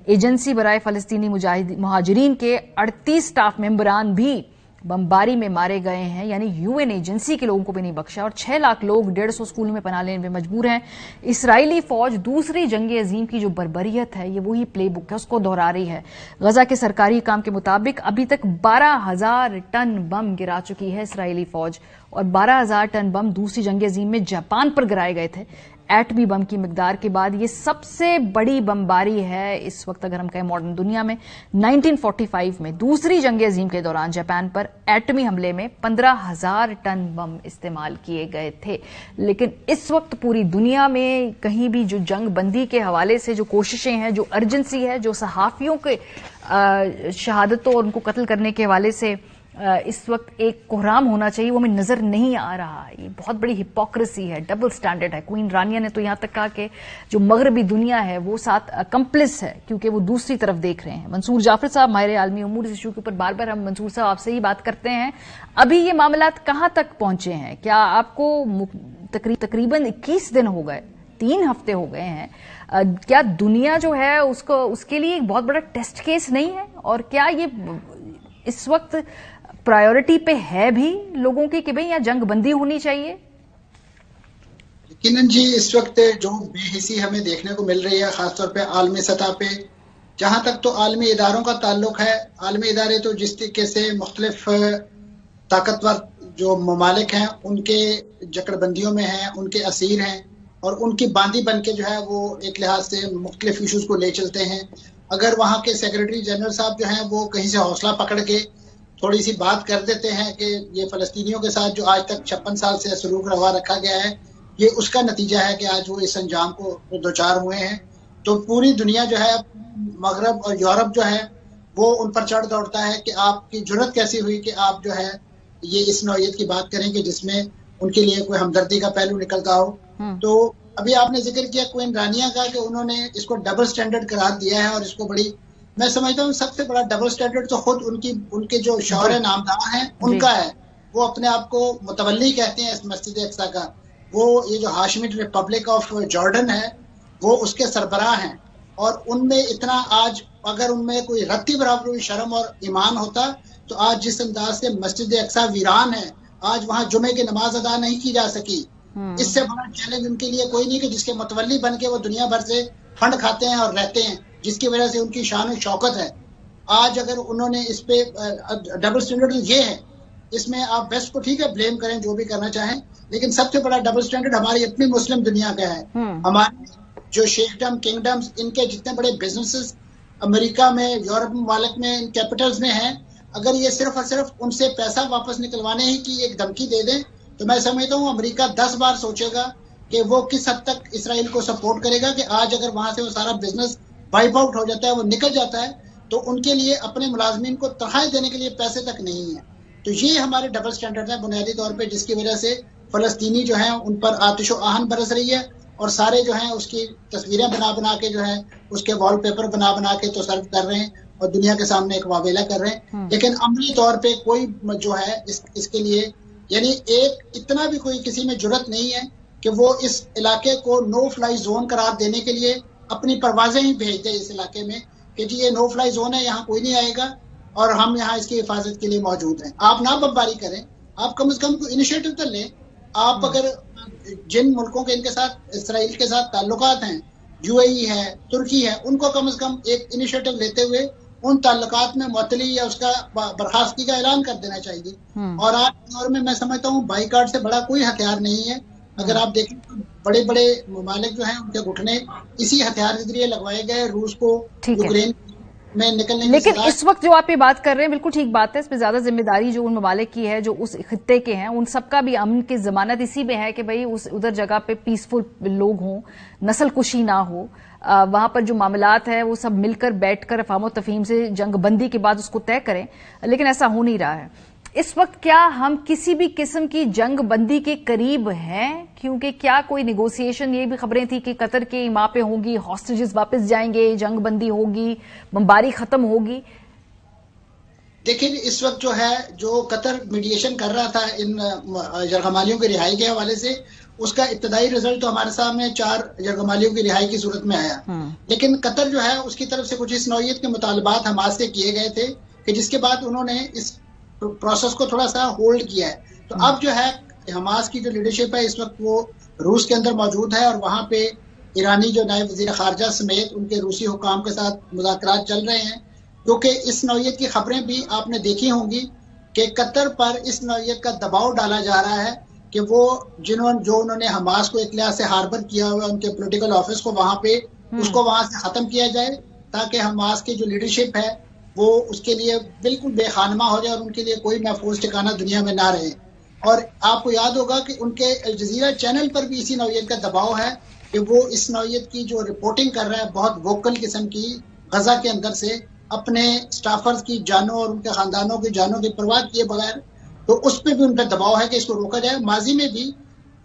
एजेंसी बराए फलस्तीनी मुहाजिरीन के 38 स्टाफ मेंबरान भी बमबारी में मारे गए हैं, यानी यूएन एजेंसी के लोगों को भी नहीं बख्शा। और 6 लाख लोग 150 स्कूलों में पनाह लेने में मजबूर हैं। इसराइली फौज दूसरी जंग अजीम की जो बर्बरियत है, ये वही प्ले बुक है, उसको दोहरा रही है। गजा के सरकारी काम के मुताबिक अभी तक 12,000 टन बम गिरा चुकी है इसराइली फौज और 12,000 टन बम दूसरी जंग अजीम में जापान पर गिराए गए थे। एटमी बम की मिकदार के बाद ये सबसे बड़ी बमबारी है इस वक्त अगर हम कहें मॉडर्न दुनिया में। 1945 में दूसरी जंग अजीम के दौरान जापान पर एटमी हमले में 15,000 टन बम इस्तेमाल किए गए थे। लेकिन इस वक्त पूरी दुनिया में कहीं भी जो जंग बंदी के हवाले से जो कोशिशें हैं, जो अर्जेंसी है, जो सहाफियों के शहादतों और उनको कत्ल करने के हवाले से इस वक्त एक कोहराम होना चाहिए, वो हमें नजर नहीं आ रहा है। ये बहुत बड़ी हिपोक्रेसी है, डबल स्टैंडर्ड है। क्वीन रानिया ने तो यहां तक कहा कि जो मगरबी दुनिया है वो साथ कंप्लिस है क्योंकि वो दूसरी तरफ देख रहे हैं। मंसूर जाफर साहब, माहिर आलमी उमूर, इस इशू के ऊपर बार बार हम मंसूर साहब आपसे ही बात करते हैं। अभी ये मामलात कहां तक पहुंचे हैं? क्या आपको तकरीबन 21 दिन हो गए, 3 हफ्ते हो गए हैं, क्या दुनिया जो है उसके लिए एक बहुत बड़ा टेस्ट केस नहीं है? और क्या ये इस वक्त प्रायोरिटी पे है भी लोगों की कि भाई यहाँ जंग बंदी होनी चाहिए? यकीनन जी, इस वक्त जो बेहिसी हमें देखने को मिल रही है खासतौर पे आलमी सतह पे, जहां तक तो आलमी इदारों का ताल्लुक है, आलमी इदारे तो जिस तरीके से मुख्तलिफ ताकतवर जो ममालिक हैं उनके जकड़बंदियों में हैं, उनके असीर हैं और उनकी बांदी बन के जो है वो एक लिहाज से मुख्तलिफ इशूज को ले चलते हैं। अगर वहाँ के सेक्रेटरी जनरल साहब जो हैं वो कहीं से हौसला पकड़ के थोड़ी सी बात कर देते हैं कि ये फलस्तीनियों के साथ जो आज तक 56 साल से सलूक रवा रखा गया है, ये उसका नतीजा है कि आज वो इस अंजाम को दोचार हुए हैं, तो पूरी दुनिया जो है, मगरब और यूरोप जो है, वो उन पर चढ़ दौड़ता है कि आपकी जुर्रत कैसी हुई कि आप जो है ये इस नौयत की बात करें कि जिसमें उनके लिए कोई हमदर्दी का पहलू निकलता हो। तो अभी आपने जिक्र किया क्वीन रानिया का कि उन्होंने इसको डबल स्टैंडर्ड करार दिया है और इसको बड़ी, मैं समझता हूँ सबसे बड़ा डबल स्टैंडर्ड तो खुद उनके जो शौहर नामदार हैं उनका है। वो अपने आप को मुतवल्ली कहते हैं इस मस्जिद अक्सा का। वो ये जो हाशमिट रिपब्लिक ऑफ जॉर्डन है वो उसके सरबराह हैं और उनमें इतना आज अगर उनमें कोई रत्ती बराबर शर्म और ईमान होता तो आज जिस अंदाज से मस्जिद अक्सा वीरान है, आज वहाँ जुमे की नमाज अदा नहीं की जा सकी, इससे बड़ा चैलेंज उनके लिए कोई नहीं कि जिसके मुतवल्ली बन के वो दुनिया भर से फंड खाते हैं और रहते हैं, जिसकी वजह से उनकी शान और शौकत है। आज अगर उन्होंने इस पे डबल स्टैंडर्ड ये है, इसमें आप वेस्ट को ठीक है ब्लेम करें जो भी करना चाहें, लेकिन सबसे बड़ा डबल स्टैंडर्ड हमारी अपनी मुस्लिम दुनिया का है। हमारे जो शेखडम किंगडम्स, इनके जितने बड़े बिजनेसेस अमेरिका में, यूरोप ममालिक में, इन कैपिटल्स में हैं, अगर ये सिर्फ और सिर्फ उनसे पैसा वापस निकलवाने ही की एक धमकी दे दें तो मैं समझता हूँ अमेरिका 10 बार सोचेगा कि वो किस हद तक इसराइल को सपोर्ट करेगा। कि आज अगर वहां से वो सारा बिजनेस वाइप आउट हो जाता है, वो निकल जाता है, तो उनके लिए अपने मुलाजमीन को तनख्वाह देने के लिए पैसे तक नहीं है। तो ये हमारे डबल स्टैंडर्ड हैं बुनियादी तौर पे, जिसकी वजह से फलस्तीनी जो हैं उन पर आतिश व आहन बरस रही है और सारे जो हैं उसकी तस्वीरें बना बना के जो है उसके वॉल पेपर बना बना के तो सर्व कर रहे हैं और दुनिया के सामने एक वावेला कर रहे हैं। लेकिन अमली तौर पे कोई जो है इसके लिए यानी एक इतना भी कोई किसी में जुर्रत नहीं है कि वो इस इलाके को नो फ्लाई जोन करार देने के लिए अपनी परवाजें ही भेज दे इस इलाके में कि जी ये नो फ्लाई जोन है, यहाँ कोई नहीं आएगा और हम यहाँ इसकी हिफाजत के लिए मौजूद हैं। आप ना बमबारी करें, आप कम से कम कोई इनिशिएटिव तो लें। आप अगर जिन मुल्कों के इनके साथ इसराइल के साथ ताल्लुकात हैं, यूएई है, तुर्की है, उनको कम से कम एक इनिशिएटिव लेते हुए उन ताल्लुकात में मुअत्तली या उसका बर्खास्तगी का ऐलान कर देना चाहिए। और आज के दौर में मैं समझता हूँ बाइकाट से बड़ा कोई हथियार नहीं है। अगर आप देखें तो बड़े बड़े ममालिक जो हैं उनके घुटने इसी हथियार के जरिए लगवाए गए, रूस को यूक्रेन में निकलने। लेकिन इस वक्त जो आप ये बात कर रहे हैं बिल्कुल ठीक बात है, इस पे ज्यादा जिम्मेदारी जो उन ममालिक की है जो उस खित्ते के हैं, उन सबका भी अमन की जमानत इसी में है कि भाई उस उधर जगह पे पीसफुल लोग हों, नस्ल कुशी ना हो, वहां पर जो मामलात है वो सब मिलकर बैठकर अफाम तफहीम से जंग बंदी के बाद उसको तय करें। लेकिन ऐसा हो नहीं रहा है इस वक्त। क्या हम किसी भी किस्म की जंग बंदी के करीब हैं? क्योंकि क्या कोई निगोसिएशन, ये भी खबरें थी कि कतर के वहां पे होंगी, हॉस्टेजेस वापस जाएंगे, जंग बंदी होगी, बमबारी खत्म होगी। देखिए इस वक्त जो है जो कतर मीडिएशन कर रहा था इन यरगमालियों की रिहाई के हवाले से, उसका इब्तदाई रिजल्ट तो हमारे सामने 4 यरगमालियों की रिहाई की सूरत में आया। लेकिन कतर जो है उसकी तरफ से कुछ इस नौइयत के मुतालबात हमास से किए गए थे कि जिसके बाद उन्होंने इस प्रोसेस को थोड़ा सा होल्ड किया है। तो अब जो है हमास की जो लीडरशिप है इस वक्त वो रूस के अंदर मौजूद है और वहां पे ईरानी जो नायब वज़ीर खारजा समेत उनके रूसी हुकाम के साथ मुज़ाकरात चल रहे हैं। क्योंकि इस नौइयत की खबरें भी आपने देखी होंगी कि कतर पर इस नौइयत का दबाव डाला जा रहा है कि वो उन्होंने हमास को एक लिहाज से हार्बर किया हुआ उनके पॉलिटिकल ऑफिस को वहां पे उसको वहां से खत्म किया जाए ताकि हमास की जो लीडरशिप है वो उसके लिए बिल्कुल बेखानमा हो जाए और उनके लिए कोई महफूज ठिकाना दुनिया में ना रहे। और आपको याद होगा कि उनके अल जज़ीरा चैनल पर भी इसी नौइयत का दबाव है कि वो इस नौइयत की जो रिपोर्टिंग कर रहा है बहुत वोकल किस्म की, गजा के अंदर से अपने स्टाफर्स की जानों और उनके खानदानों की जानों की परवाह किए बगैर, तो उस पर भी उन पर दबाव है कि इसको रोका जाए। माजी में भी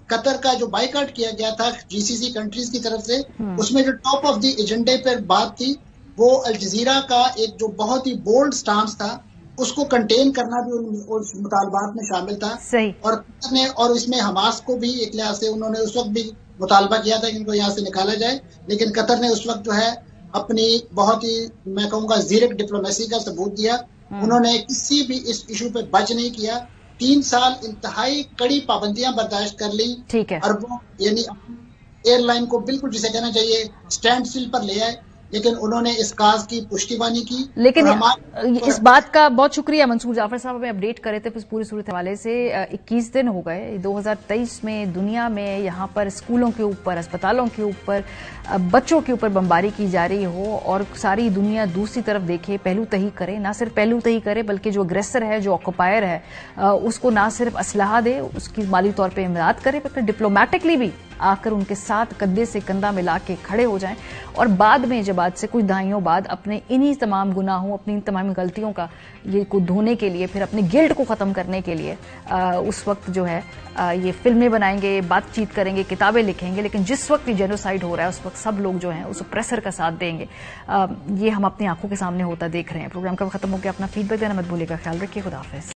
कतर का जो बाइकाट किया गया था जीसीसी कंट्रीज की तरफ से, उसमें जो टॉप ऑफ द एजेंडे पर बात थी वो अल जज़ीरा का एक जो बहुत ही बोल्ड स्टांस था उसको कंटेन करना भी उस मुतालबात में शामिल था। सही। और इसमें हमास को भी एक लिहाज से उन्होंने उस वक्त भी मुतालबा किया था कि इनको यहाँ से निकाला जाए, लेकिन कतर ने उस वक्त जो है अपनी बहुत ही मैं कहूँगा ज़ीरक डिप्लोमेसी का सबूत दिया। उन्होंने किसी भी इस इशू पे बच नहीं किया। 3 साल इंतहाई कड़ी पाबंदियां बर्दाश्त कर ली। ठीक है। और वो यानी एयरलाइन को बिल्कुल जिसे कहना चाहिए स्टैंड स्टिल पर ले आए, लेकिन उन्होंने इस काज की पुष्टिबानी की। लेकिन इस बात का बहुत शुक्रिया मंसूर जाफर साहब, हमें अपडेट करे थे पूरी सूरत हवाले से। 21 दिन हो गए 2023 में दुनिया में यहाँ पर स्कूलों के ऊपर, अस्पतालों के ऊपर, बच्चों के ऊपर बमबारी की जा रही हो और सारी दुनिया दूसरी तरफ देखे, पहलू तही करे। ना सिर्फ पहलू तही करे बल्कि जो अग्रेसर है, जो ऑक्युपायर है, उसको ना सिर्फ असलहा दे, उसकी माली तौर पर इमदाद करे, बल्कि डिप्लोमेटिकली भी आकर उनके साथ कंधे से कंधा मिला के खड़े हो जाएं और बाद में जब आज से कुछ दहाइयों बाद अपने इन्हीं तमाम गुनाहों, अपनी इन तमाम गलतियों का ये को धोने के लिए, फिर अपने गिल्ट को खत्म करने के लिए उस वक्त जो है ये फिल्में बनाएंगे, बातचीत करेंगे, किताबें लिखेंगे। लेकिन जिस वक्त ये जेनोसाइड हो रहा है उस वक्त सब लोग जो हैं उस ऑप्रेसर का साथ देंगे। ये हम अपनी आंखों के सामने होता देख रहे हैं। प्रोग्राम कब खत्म हो गया, अपना फीडबैक देना मत भूलिएगा। ख्याल रखिए, खुदा हाफिज।